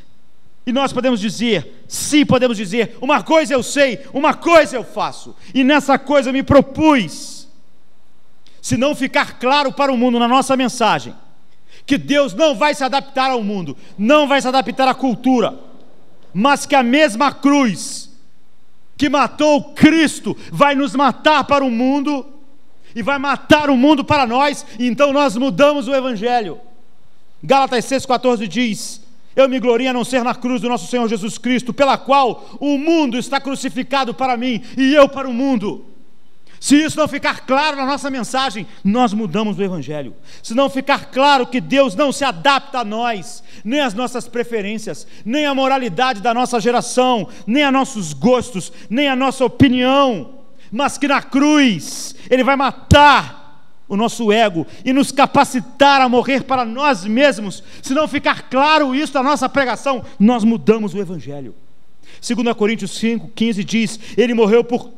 e nós podemos dizer, sim, podemos dizer, uma coisa eu sei, uma coisa eu faço, e nessa coisa eu me propus, se não ficar claro para o mundo na nossa mensagem, que Deus não vai se adaptar ao mundo, não vai se adaptar à cultura, mas que a mesma cruz que matou Cristo vai nos matar para o mundo e vai matar o mundo para nós, então nós mudamos o Evangelho. Gálatas 6,14 diz, eu me glorio a não ser na cruz do nosso Senhor Jesus Cristo, pela qual o mundo está crucificado para mim e eu para o mundo. Se isso não ficar claro na nossa mensagem, nós mudamos o Evangelho. Se não ficar claro que Deus não se adapta a nós, nem às nossas preferências, nem à moralidade da nossa geração, nem a nossos gostos, nem a nossa opinião, mas que na cruz Ele vai matar o nosso ego e nos capacitar a morrer para nós mesmos, se não ficar claro isso na nossa pregação, nós mudamos o Evangelho. 2 Coríntios 5,15 diz, Ele morreu por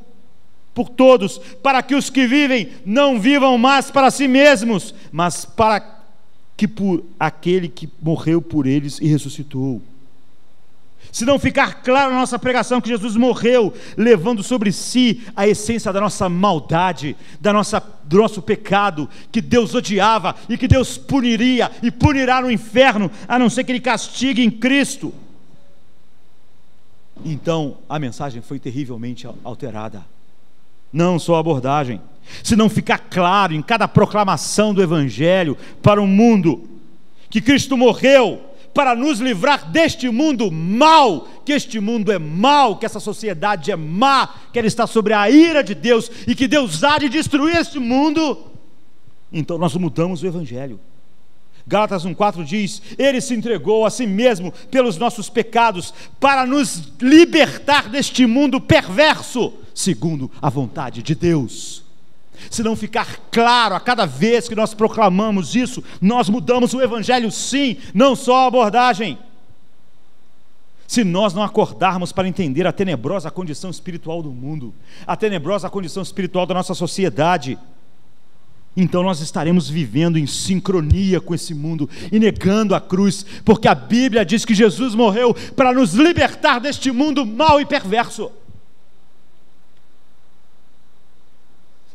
todos, para que os que vivem não vivam mais para si mesmos, mas para que por aquele que morreu por eles e ressuscitou. Se não ficar claro na nossa pregação que Jesus morreu, levando sobre si a essência da nossa maldade, do nosso pecado, que Deus odiava e que Deus puniria e punirá no inferno, a não ser que Ele castigue em Cristo, então a mensagem foi terrivelmente alterada. Não só a abordagem. Se não ficar claro em cada proclamação do Evangelho para o mundo, que Cristo morreu para nos livrar deste mundo mau, que este mundo é mau, que essa sociedade é má, que ela está sobre a ira de Deus e que Deus há de destruir este mundo, então nós mudamos o Evangelho. Gálatas 1,4 diz, Ele se entregou a si mesmo pelos nossos pecados, para nos libertar deste mundo perverso, segundo a vontade de Deus. Se não ficar claro a cada vez que nós proclamamos isso, nós mudamos o Evangelho sim, não só a abordagem. Se nós não acordarmos para entender a tenebrosa condição espiritual do mundo, a tenebrosa condição espiritual da nossa sociedade, então nós estaremos vivendo em sincronia com esse mundo e negando a cruz, porque a Bíblia diz que Jesus morreu para nos libertar deste mundo mau e perverso.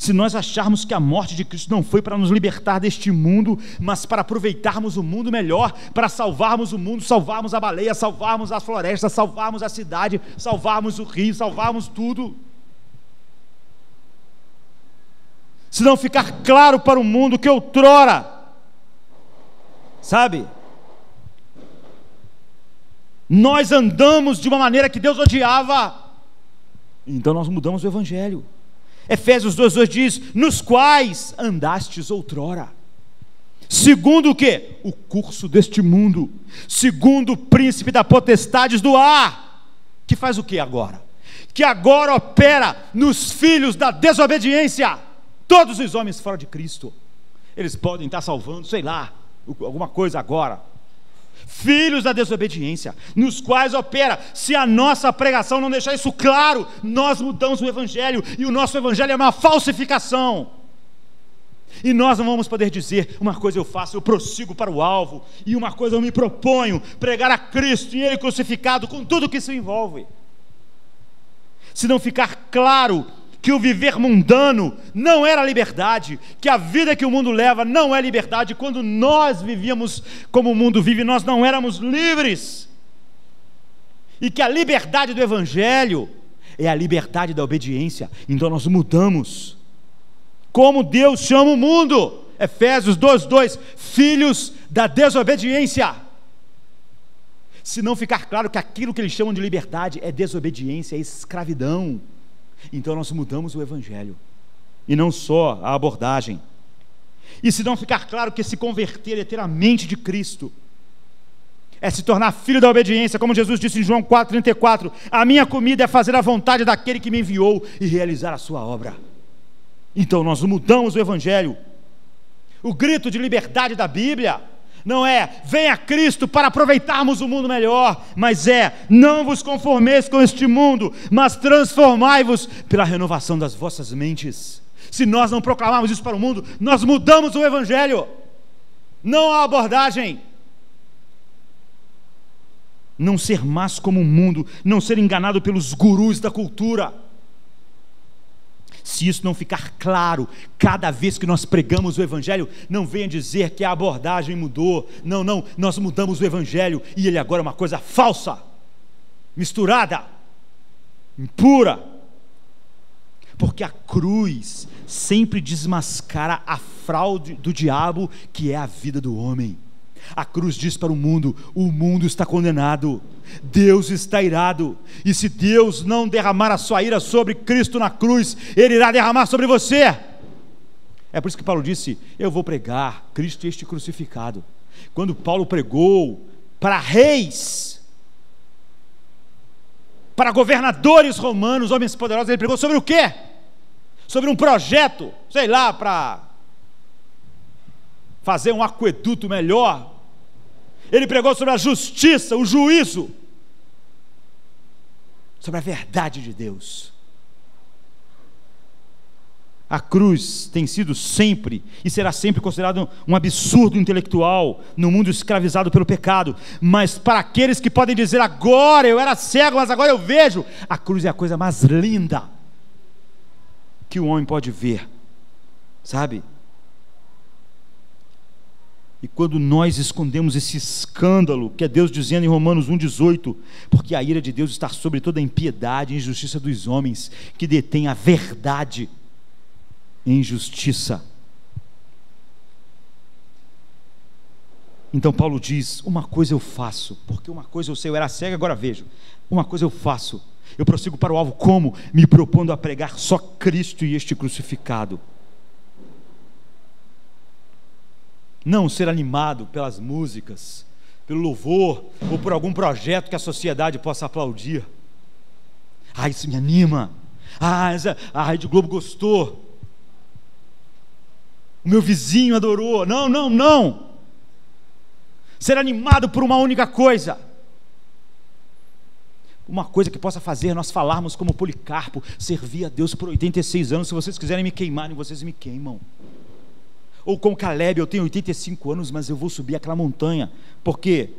Se nós acharmos que a morte de Cristo não foi para nos libertar deste mundo, mas para aproveitarmos o mundo melhor, para salvarmos o mundo, salvarmos a baleia, salvarmos as florestas, salvarmos a cidade, salvarmos o rio, salvarmos tudo. Se não ficar claro para o mundo que outrora, sabe, nós andamos de uma maneira que Deus odiava, então nós mudamos o Evangelho. Efésios 2,2 diz: nos quais andastes outrora, segundo o quê? O curso deste mundo, segundo o príncipe da potestades do ar, que faz o que agora? Que agora opera nos filhos da desobediência. Todos os homens fora de Cristo, eles podem estar salvando, sei lá, alguma coisa agora. Filhos da desobediência, nos quais opera. Se a nossa pregação não deixar isso claro, nós mudamos o Evangelho, e o nosso Evangelho é uma falsificação. E nós não vamos poder dizer: uma coisa eu faço, eu prossigo para o alvo, e uma coisa eu me proponho, pregar a Cristo e Ele crucificado, com tudo que isso envolve. Se não ficar claro que o viver mundano não era liberdade, que a vida que o mundo leva não é liberdade, quando nós vivíamos como o mundo vive, nós não éramos livres, e que a liberdade do Evangelho é a liberdade da obediência, então nós mudamos, como Deus chama o mundo. Efésios 2,2: filhos da desobediência. Se não ficar claro que aquilo que eles chamam de liberdade é desobediência, é escravidão, então nós mudamos o Evangelho, e não só a abordagem. E se não ficar claro que se converter é ter a mente de Cristo, é se tornar filho da obediência, como Jesus disse em João 4,34: a minha comida é fazer a vontade daquele que me enviou e realizar a sua obra. Então nós mudamos o Evangelho. O grito de liberdade da Bíblia não é: venha Cristo para aproveitarmos o mundo melhor, mas é: não vos conformeis com este mundo, mas transformai-vos pela renovação das vossas mentes. Se nós não proclamarmos isso para o mundo, nós mudamos o Evangelho, não a abordagem. Não ser mais como o mundo, não ser enganado pelos gurus da cultura. Se isso não ficar claro, cada vez que nós pregamos o Evangelho, não venha dizer que a abordagem mudou. Não, nós mudamos o Evangelho, e ele agora é uma coisa falsa, misturada, impura, porque a cruz sempre desmascara a fraude do diabo, que é a vida do homem. A cruz diz para o mundo está condenado, Deus está irado, e se Deus não derramar a sua ira sobre Cristo na cruz, Ele irá derramar sobre você. É por isso que Paulo disse: eu vou pregar Cristo este crucificado. Quando Paulo pregou para reis, para governadores romanos, homens poderosos, ele pregou sobre o quê? Sobre um projeto, sei lá, para fazer um aqueduto melhor. Ele pregou sobre a justiça, o juízo, sobre a verdade de Deus. A cruz tem sido sempre e será sempre considerado um absurdo intelectual no mundo escravizado pelo pecado, mas para aqueles que podem dizer: agora eu era cego, mas agora eu vejo, a cruz é a coisa mais linda que o homem pode ver, sabe? E quando nós escondemos esse escândalo, que é Deus dizendo em Romanos 1,18: porque a ira de Deus está sobre toda a impiedade e injustiça dos homens, que detêm a verdade em injustiça. Então Paulo diz: uma coisa eu faço, porque uma coisa eu sei, eu era cego, agora vejo. Uma coisa eu faço, eu prossigo para o alvo, como? Me propondo a pregar só Cristo e este crucificado. Não ser animado pelas músicas, pelo louvor, ou por algum projeto que a sociedade possa aplaudir. Isso me anima. A Rede Globo gostou, o meu vizinho adorou. Não. Ser animado por uma única coisa, uma coisa que possa fazer nós falarmos como Policarpo: servir a Deus por 86 anos, se vocês quiserem me queimarem, vocês me queimam. Ou como Caleb: eu tenho 85 anos, mas eu vou subir aquela montanha, porque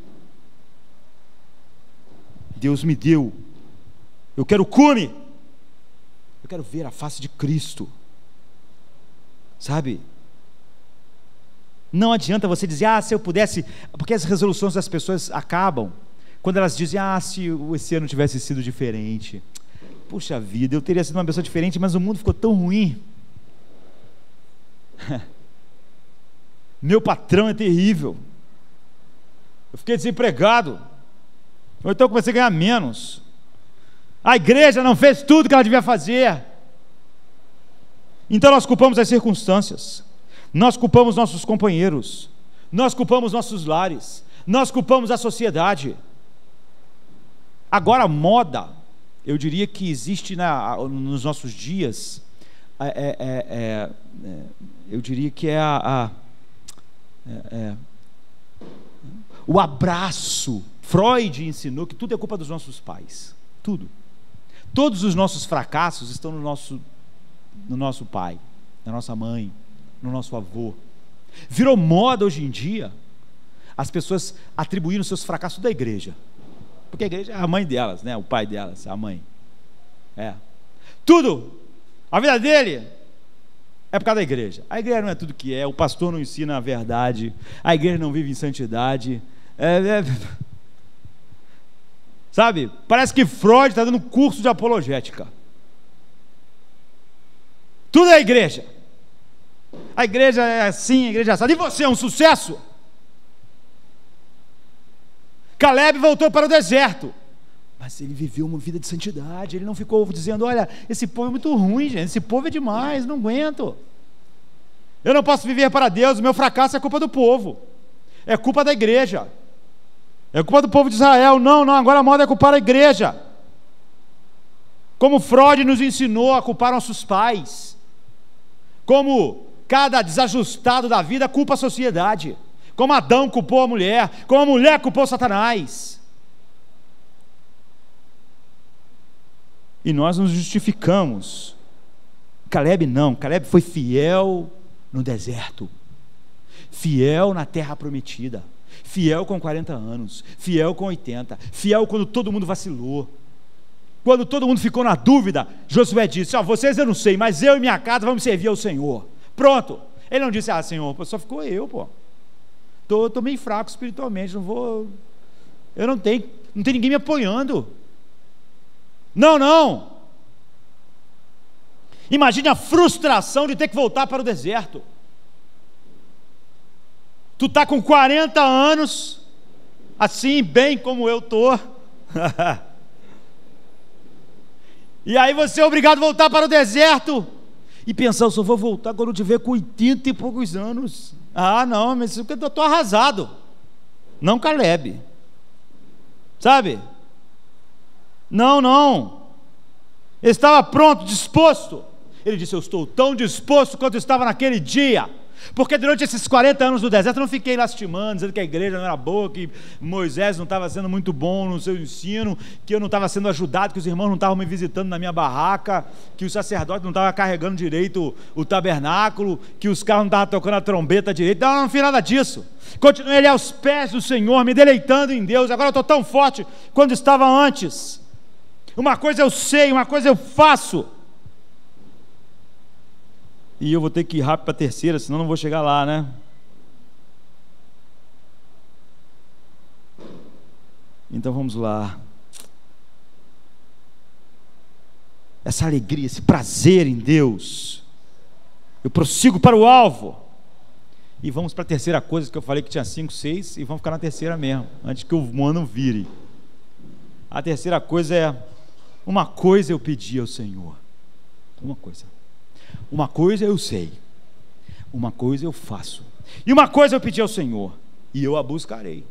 Deus me deu, eu quero o cume, eu quero ver a face de Cristo. sabe? Não adianta você dizer, se eu pudesse, porque as resoluções das pessoas acabam quando elas dizem, se esse ano tivesse sido diferente, puxa vida, eu teria sido uma pessoa diferente, mas o mundo ficou tão ruim, meu patrão é terrível, eu fiquei desempregado, ou então eu comecei a ganhar menos, a igreja não fez tudo que ela devia fazer. Então nós culpamos as circunstâncias, nós culpamos nossos companheiros, nós culpamos nossos lares, nós culpamos a sociedade. Agora a moda, eu diria que existe nos nossos dias, eu diria que o abraço. Freud ensinou que tudo é culpa dos nossos pais, tudo. Todos os nossos fracassos estão no nosso pai, na nossa mãe, no nosso avô. Virou moda hoje em dia as pessoas atribuindo seus fracassos da igreja, porque a igreja é a mãe delas, né? O pai delas, a mãe. Tudo, a vida dele é por causa da igreja. A igreja não é tudo que é, o pastor não ensina a verdade, a igreja não vive em santidade. Sabe, parece que Freud está dando curso de apologética. Tudo é igreja. A igreja é assim, a igreja é assim. E você é um sucesso? Caleb voltou para o deserto, mas ele viveu uma vida de santidade. Ele não ficou dizendo, olha, esse povo é muito ruim, gente, esse povo é demais, não aguento, eu não posso viver para Deus, o meu fracasso é culpa do povo, é culpa da igreja, é culpa do povo de Israel. Não, agora a moda é culpar a igreja, como Freud nos ensinou a culpar nossos pais, como cada desajustado da vida culpa a sociedade, como Adão culpou a mulher, como a mulher culpou Satanás. E nós nos justificamos. Caleb não, Caleb foi fiel no deserto, fiel na terra prometida, fiel com 40 anos, fiel com 80, fiel quando todo mundo vacilou, quando todo mundo ficou na dúvida. Josué disse, vocês eu não sei, mas eu e minha casa vamos servir ao Senhor. Pronto. Ele não disse, Senhor, só ficou eu, Tô meio fraco espiritualmente, não tem ninguém me apoiando. Não. Imagine a frustração de ter que voltar para o deserto. Tu está com 40 anos, assim, bem como eu estou. E aí você é obrigado a voltar para o deserto e pensar, eu só vou voltar quando eu tiver com 80 e poucos anos. Não, mas eu estou arrasado. Não Caleb, sabe? Não. Ele estava pronto, disposto. Ele disse, eu estou tão disposto quanto eu estava naquele dia, porque durante esses 40 anos do deserto eu não fiquei lastimando, dizendo que a igreja não era boa, que Moisés não estava sendo muito bom no seu ensino, que eu não estava sendo ajudado, que os irmãos não estavam me visitando na minha barraca, que o sacerdote não estava carregando direito o tabernáculo, que os carros não estavam tocando a trombeta direito. Não fiz nada disso. Continuei ali aos pés do Senhor, me deleitando em Deus. Agora eu estou tão forte quanto estava antes. Uma coisa eu sei, uma coisa eu faço. E eu vou ter que ir rápido para a terceira, senão não vou chegar lá, né? Então vamos lá. Essa alegria, esse prazer em Deus. Eu prossigo para o alvo. E vamos para a terceira coisa, que eu falei que tinha 5, 6, e vamos ficar na terceira mesmo, antes que o ano vire. A terceira coisa é: uma coisa eu pedi ao Senhor. Uma coisa eu sei, uma coisa eu faço, e uma coisa eu pedi ao Senhor, e eu a buscarei,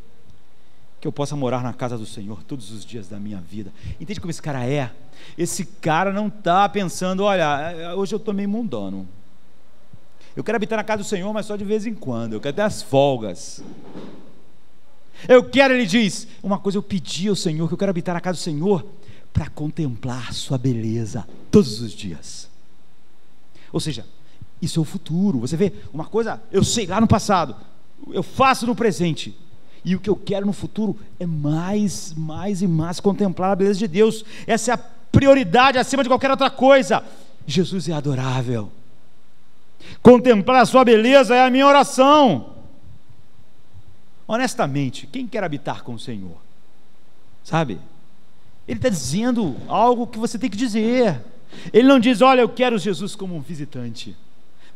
que eu possa morar na casa do Senhor todos os dias da minha vida. Entende como esse cara é? Esse cara não está pensando, olha, hoje eu estou meio mundano, eu quero habitar na casa do Senhor, mas só de vez em quando, eu quero ter as folgas. Ele diz, uma coisa eu pedi ao Senhor, que eu quero habitar na casa do Senhor, para contemplar sua beleza todos os dias. Ou seja, isso é o futuro. Você vê, uma coisa eu sei lá no passado, eu faço no presente, e o que eu quero no futuro é mais e mais contemplar a beleza de Deus. Essa é a prioridade acima de qualquer outra coisa. Jesus é adorável. Contemplar a sua beleza é a minha oração. Honestamente, quem quer habitar com o Senhor? Sabe? Ele está dizendo algo que você tem que dizer. Ele não diz, olha, eu quero Jesus como um visitante.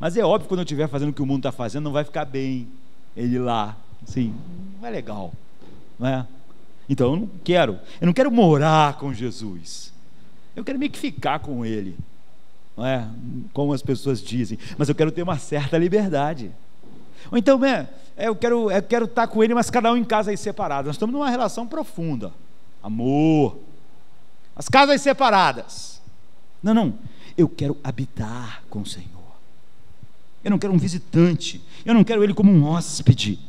Mas é óbvio que quando eu estiver fazendo o que o mundo está fazendo, não vai ficar bem ele lá, assim, não é legal, não é? Então eu não quero morar com Jesus, eu quero meio que ficar com ele, não é? Como as pessoas dizem, mas eu quero ter uma certa liberdade. Ou então, eu quero estar com ele, mas cada um em casa aí separado. Nós estamos numa relação profunda, amor, as casas separadas. Não, eu quero habitar com o Senhor. Eu não quero um visitante, eu não quero ele como um hóspede,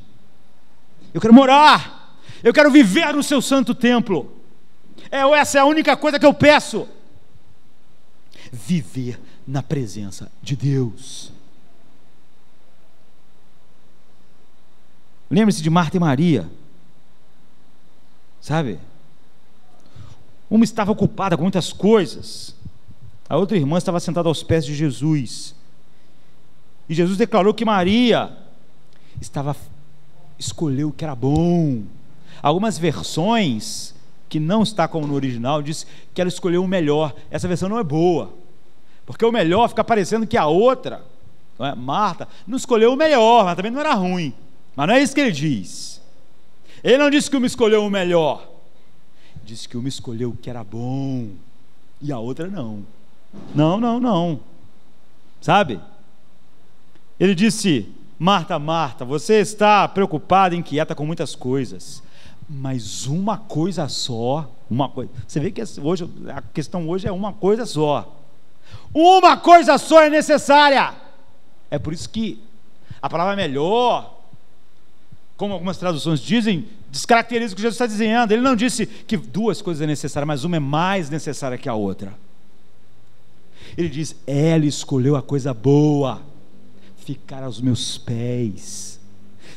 eu quero morar, eu quero viver no seu santo templo. Essa é a única coisa que eu peço, viver na presença de Deus. Lembre-se de Marta e Maria, sabe? Uma estava ocupada com muitas coisas, a outra irmã estava sentada aos pés de Jesus. E Jesus declarou que Maria escolheu o que era bom. Algumas versões, que não está como no original, diz que ela escolheu o melhor. Essa versão não é boa, porque o melhor fica parecendo que a outra, não é? Marta, não escolheu o melhor, mas também não era ruim. Mas não é isso que ele diz. Ele não disse que uma escolheu o melhor, disse que uma escolheu o que era bom, e a outra não. Não. Sabe? Ele disse, Marta, Marta, você está preocupada, inquieta com muitas coisas, mas uma coisa só, você vê que hoje, a questão hoje é uma coisa só. Uma coisa só é necessária. É por isso que a palavra melhor, como algumas traduções dizem, descaracteriza o que Jesus está dizendo. Ele não disse que duas coisas é necessária, mas uma é mais necessária que a outra. Ele diz, ela escolheu a coisa boa, ficar aos meus pés,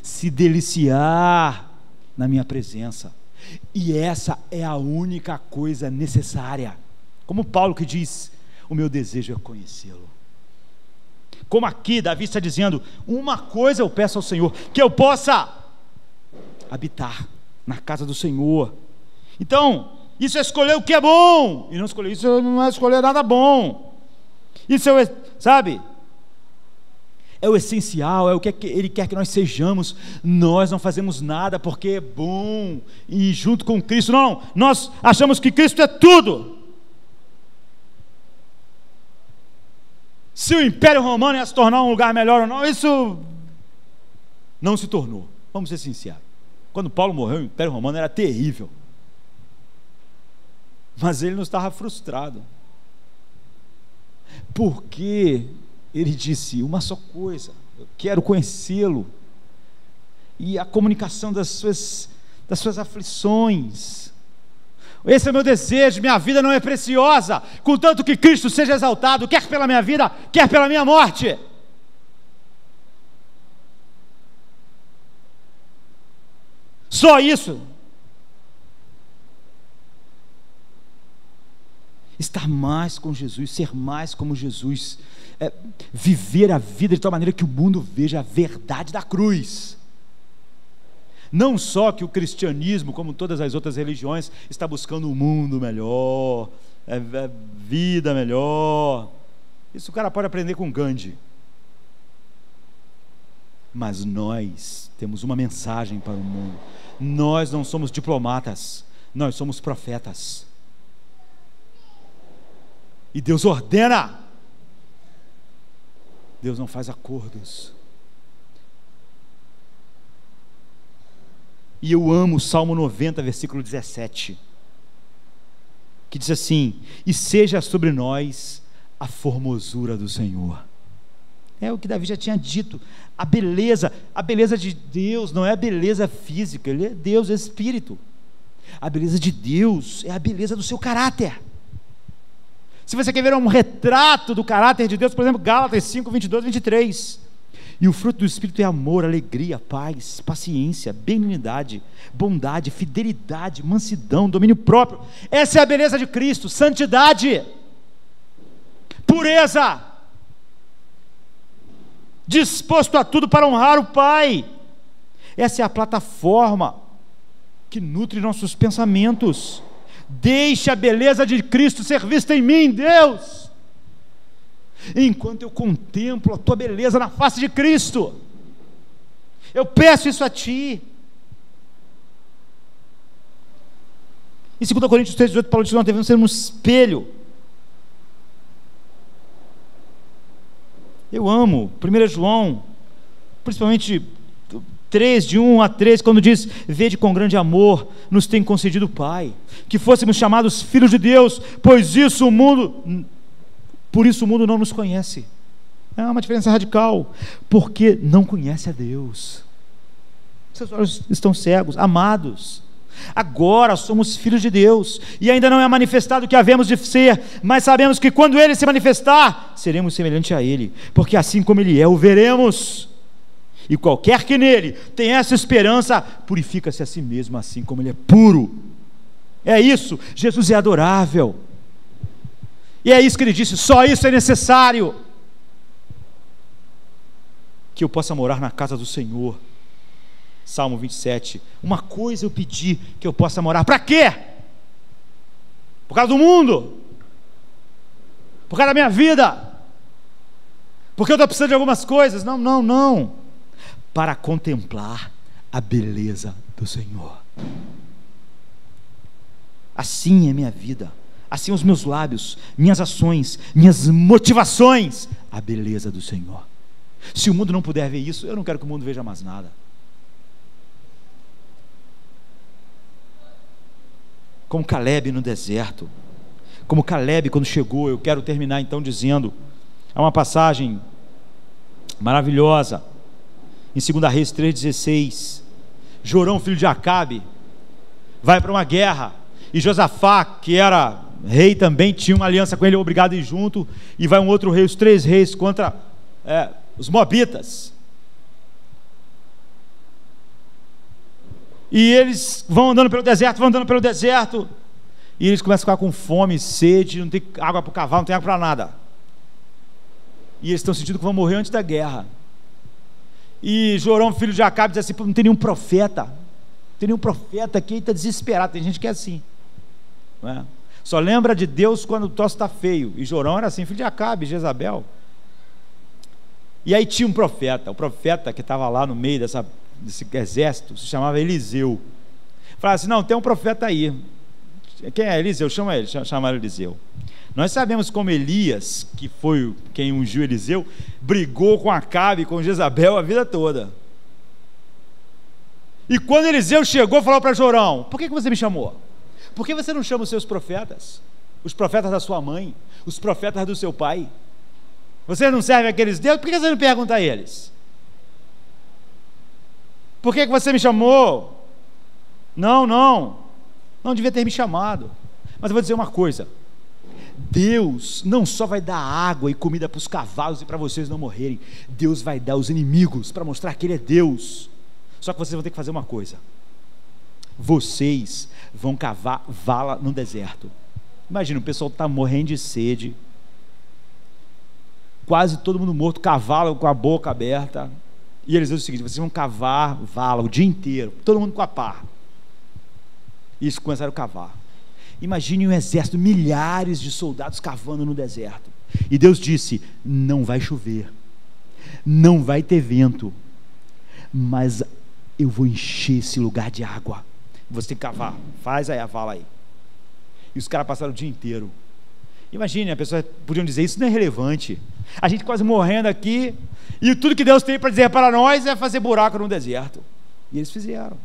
se deliciar na minha presença, e essa é a única coisa necessária. Como Paulo que diz, o meu desejo é conhecê-lo. Como aqui Davi está dizendo, uma coisa eu peço ao Senhor, que eu possa habitar na casa do Senhor. Então, isso é escolher o que é bom, e não escolher isso não é escolher nada bom. Isso é, sabe, é o essencial, é o que Ele quer que nós sejamos. Nós não fazemos nada porque é bom e junto com Cristo, não, nós achamos que Cristo é tudo. Se o Império Romano ia se tornar um lugar melhor ou não, isso não se tornou, vamos ser sinceros. Quando Paulo morreu, o Império Romano era terrível, mas ele não estava frustrado, porque ele disse, uma só coisa, eu quero conhecê-lo, e a comunicação das suas aflições, esse é o meu desejo. Minha vida não é preciosa, contanto que Cristo seja exaltado, quer pela minha vida, quer pela minha morte. Só isso. Estar mais com Jesus, ser mais como Jesus, viver a vida de tal maneira que o mundo veja a verdade da cruz. Não só que o cristianismo, como todas as outras religiões, está buscando um mundo melhor, vida melhor. Isso o cara pode aprender com Gandhi. Mas nós temos uma mensagem para o mundo. Nós não somos diplomatas, nós somos profetas. E Deus ordena, Deus não faz acordos. E eu amo o Salmo 90, versículo 17, que diz assim: e seja sobre nós a formosura do Senhor. É o que Davi já tinha dito. A beleza de Deus não é a beleza física, Ele é Deus, é Espírito. A beleza de Deus é a beleza do seu caráter. Se você quer ver um retrato do caráter de Deus, por exemplo, Gálatas 5, 22, 23. E o fruto do Espírito é amor, alegria, paz, paciência, benignidade, bondade, fidelidade, mansidão, domínio próprio. Essa é a beleza de Cristo. Santidade, pureza. disposto a tudo para honrar o Pai. Essa é a plataforma que nutre nossos pensamentos. Deixe a beleza de Cristo ser vista em mim, Deus, enquanto eu contemplo a tua beleza na face de Cristo. Eu peço isso a ti. Em 2 Coríntios 3,18, Paulo diz que nós devemos ser um espelho. Eu amo 1 João, principalmente 3, de 1 a 3, quando diz: vede com grande amor nos tem concedido o Pai, que fôssemos chamados filhos de Deus, por isso o mundo não nos conhece. É uma diferença radical, porque não conhece a Deus. Seus olhos estão cegos. Amados, agora somos filhos de Deus, e ainda não é manifestado o que havemos de ser, mas sabemos que quando Ele se manifestar, seremos semelhantes a Ele, porque assim como Ele é, o veremos. E qualquer que nele tem essa esperança, purifica-se a si mesmo, assim como Ele é puro. É isso, Jesus é adorável, e é isso que Ele disse: só isso é necessário, que eu possa morar na casa do Senhor. Salmo 27, uma coisa eu pedi, que eu possa morar. Para quê? Por causa do mundo? Por causa da minha vida? Porque eu estou precisando de algumas coisas? Não, para contemplar a beleza do Senhor. Assim é minha vida, assim os meus lábios, minhas ações, minhas motivações, a beleza do Senhor. Se o mundo não puder ver isso, eu não quero que o mundo veja mais nada. Como Caleb no deserto, como Caleb quando chegou. Eu quero terminar então dizendo, há uma passagem maravilhosa em 2 Reis 3,16. Jorão, filho de Acabe, vai para uma guerra, e Josafá, que era rei também, tinha uma aliança com ele, obrigado a ir junto, e vai um outro rei, os 3 reis, contra os moabitas. E eles vão andando pelo deserto, e eles começam a ficar com fome, sede, não tem água para o cavalo, não tem água para nada, e eles estão sentindo que vão morrer antes da guerra. E Jorão, filho de Acabe, diz assim: não tem nenhum profeta aqui, está desesperado. Tem gente que é assim, não é? Só lembra de Deus quando o troço está feio, e Jorão era assim, filho de Acabe, Jezabel. E aí tinha um profeta, o profeta que estava lá no meio desse exército, se chamava Eliseu. Falava assim: não, tem um profeta aí. Quem é Eliseu? Chama ele, chamaram Eliseu. Nós sabemos como Elias, que foi quem ungiu Eliseu, brigou com Acabe, com Jezabel a vida toda. E quando Eliseu chegou, falou para Jorão: por que você me chamou? Por que você não chama os seus profetas? Os profetas da sua mãe, os profetas do seu pai? Você não serve aqueles deuses? Por que você não pergunta a eles? Por que você me chamou? Não devia ter me chamado. Mas eu vou dizer uma coisa: Deus não só vai dar água e comida para os cavalos e para vocês não morrerem, Deus vai dar os inimigos para mostrar que Ele é Deus. Só que vocês vão ter que fazer uma coisa: vocês vão cavar vala no deserto. Imagina, o pessoal está morrendo de sede, quase todo mundo morto, cavalo com a boca aberta, e eles dizem o seguinte: vocês vão cavar vala o dia inteiro, todo mundo com a pá. E eles começaram a cavar. Imagine um exército, milhares de soldados cavando no deserto. E Deus disse: não vai chover, não vai ter vento, mas eu vou encher esse lugar de água. Você tem que cavar, faz aí a vala aí. E os caras passaram o dia inteiro. Imagine, as pessoas podiam dizer: isso não é relevante, a gente quase morrendo aqui, e tudo que Deus tem para dizer para nós é fazer buraco no deserto. E eles fizeram.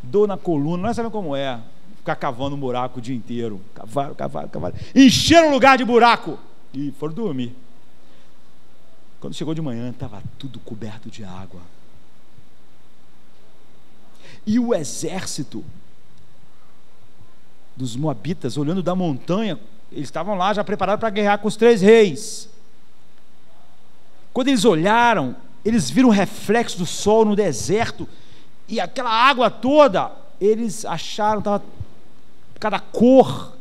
Dor na coluna, nós sabemos como é ficar cavando um buraco o dia inteiro. Cavaram, encheram o lugar de buraco e foram dormir. Quando chegou de manhã, estava tudo coberto de água. E o exército dos moabitas, olhando da montanha, eles estavam lá já preparados para guerrear com os 3 reis. Quando eles olharam, eles viram o reflexo do sol no deserto, e aquela água toda, eles acharam, estava cada cor.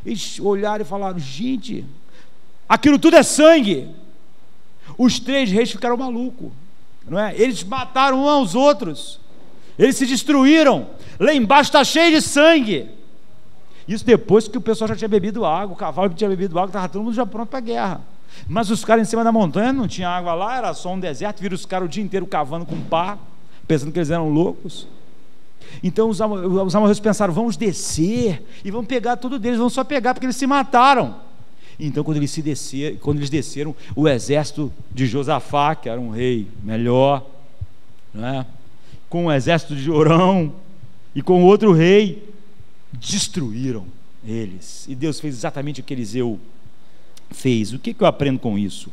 Eles olharam e falaram: gente, aquilo tudo é sangue. Os 3 reis ficaram malucos, não é? Eles mataram uns aos outros, eles se destruíram. Lá embaixo está cheio de sangue. Isso depois que o pessoal já tinha bebido água, o cavalo que tinha bebido água, estava todo mundo já pronto para a guerra. Mas os caras em cima da montanha, não tinha água lá, era só um deserto. Viram os caras o dia inteiro cavando com pá, pensando que eles eram loucos. Então os amorreus pensaram: vamos descer e vamos pegar tudo deles, vamos só pegar porque eles se mataram. Então quando eles desceram, o exército de Josafá, que era um rei melhor, né, com o exército de Jorão e com outro rei, destruíram eles. E Deus fez exatamente o que Eliseu fez. O que eu aprendo com isso?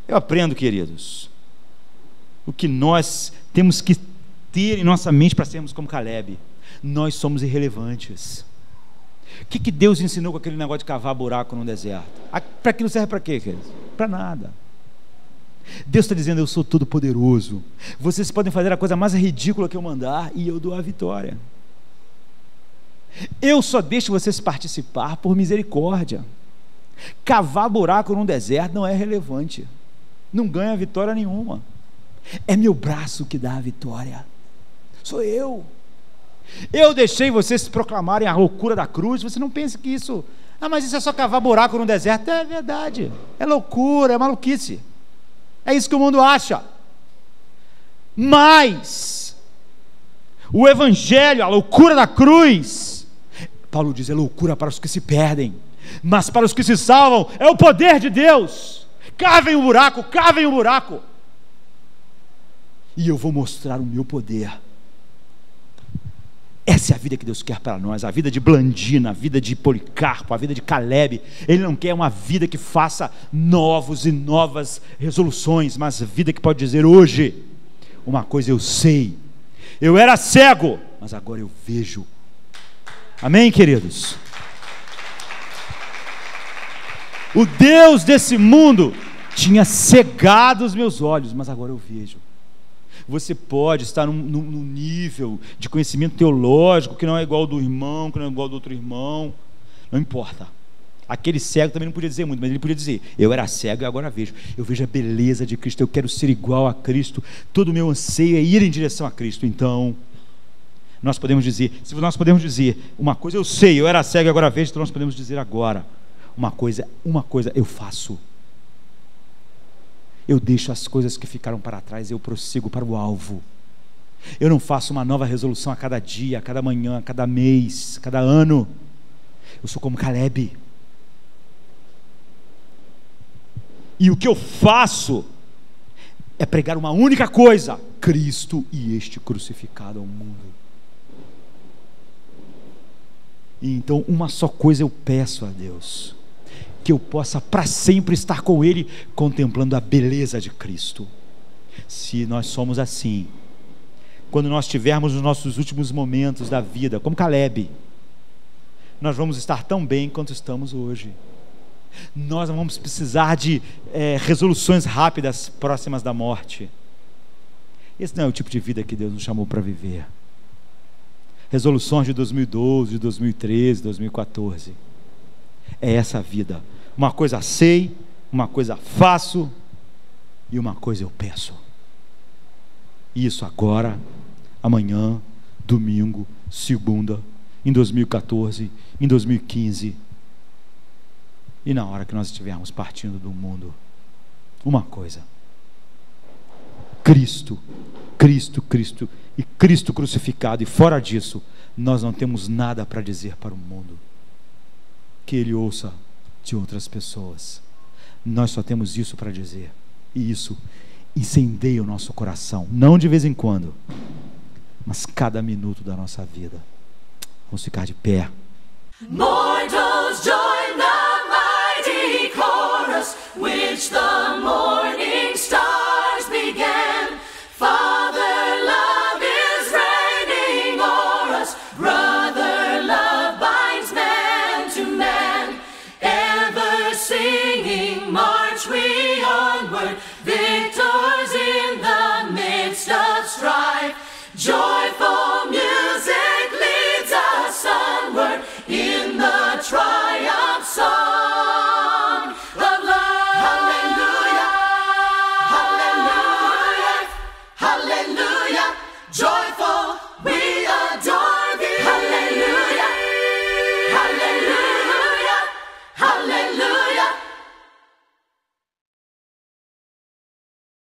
Eu aprendo, queridos, o que nós temos que ter em nossa mente para sermos como Caleb: nós somos irrelevantes. O que Deus ensinou com aquele negócio de cavar buraco no deserto? Para aquilo serve para quê, queridos? Para nada. Deus está dizendo: eu sou todo poderoso, vocês podem fazer a coisa mais ridícula que eu mandar e eu dou a vitória. Eu só deixo vocês participar por misericórdia. Cavar buraco num deserto não é relevante, não ganha vitória nenhuma. É meu braço que dá a vitória, sou eu. Eu deixei vocês proclamarem a loucura da cruz. Você não pensa que isso, mas isso é só cavar buraco no deserto. É verdade, é loucura, é maluquice, é isso que o mundo acha. Mas o evangelho, a loucura da cruz, Paulo diz, é loucura para os que se perdem, mas para os que se salvam é o poder de Deus. Cavem o buraco, e eu vou mostrar o meu poder. Essa é a vida que Deus quer para nós, a vida de Blandina, a vida de Policarpo, a vida de Caleb. Ele não quer uma vida que faça novas resoluções, mas a vida que pode dizer hoje: uma coisa eu sei, eu era cego, mas agora eu vejo. Amém, queridos? O Deus desse mundo tinha cegado os meus olhos, mas agora eu vejo. Você pode estar num nível de conhecimento teológico que não é igual ao do irmão, que não é igual ao do outro irmão, não importa. Aquele cego também não podia dizer muito, mas ele podia dizer: eu era cego e agora vejo. Eu vejo a beleza de Cristo, eu quero ser igual a Cristo, todo o meu anseio é ir em direção a Cristo. Então nós podemos dizer, se nós podemos dizer uma coisa eu sei, eu era cego e agora vejo, então nós podemos dizer agora uma coisa eu faço. Eu deixo as coisas que ficaram para trás, eu prossigo para o alvo. Eu não faço uma nova resolução a cada dia, a cada manhã, a cada mês, a cada ano. Eu sou como Caleb. E o que eu faço é pregar uma única coisa: Cristo e este crucificado ao mundo. E então uma só coisa eu peço a Deus: que eu possa para sempre estar com Ele, contemplando a beleza de Cristo. Se nós somos assim, quando nós estivermos nos nossos últimos momentos da vida, como Caleb, nós vamos estar tão bem quanto estamos hoje. Nós não vamos precisar de resoluções rápidas próximas da morte. Esse não é o tipo de vida que Deus nos chamou para viver. Resoluções de 2012, de 2013, 2014. É essa a vida. Uma coisa sei, uma coisa faço e uma coisa eu penso. Isso agora, amanhã, domingo, segunda, em 2014, em 2015 e na hora que nós estivermos partindo do mundo. Uma coisa: Cristo, Cristo, Cristo e Cristo crucificado. E fora disso nós não temos nada para dizer para o mundo que ele ouça de outras pessoas. Nós só temos isso para dizer, e isso incendeia o nosso coração, não de vez em quando, mas cada minuto da nossa vida. Vamos ficar de pé.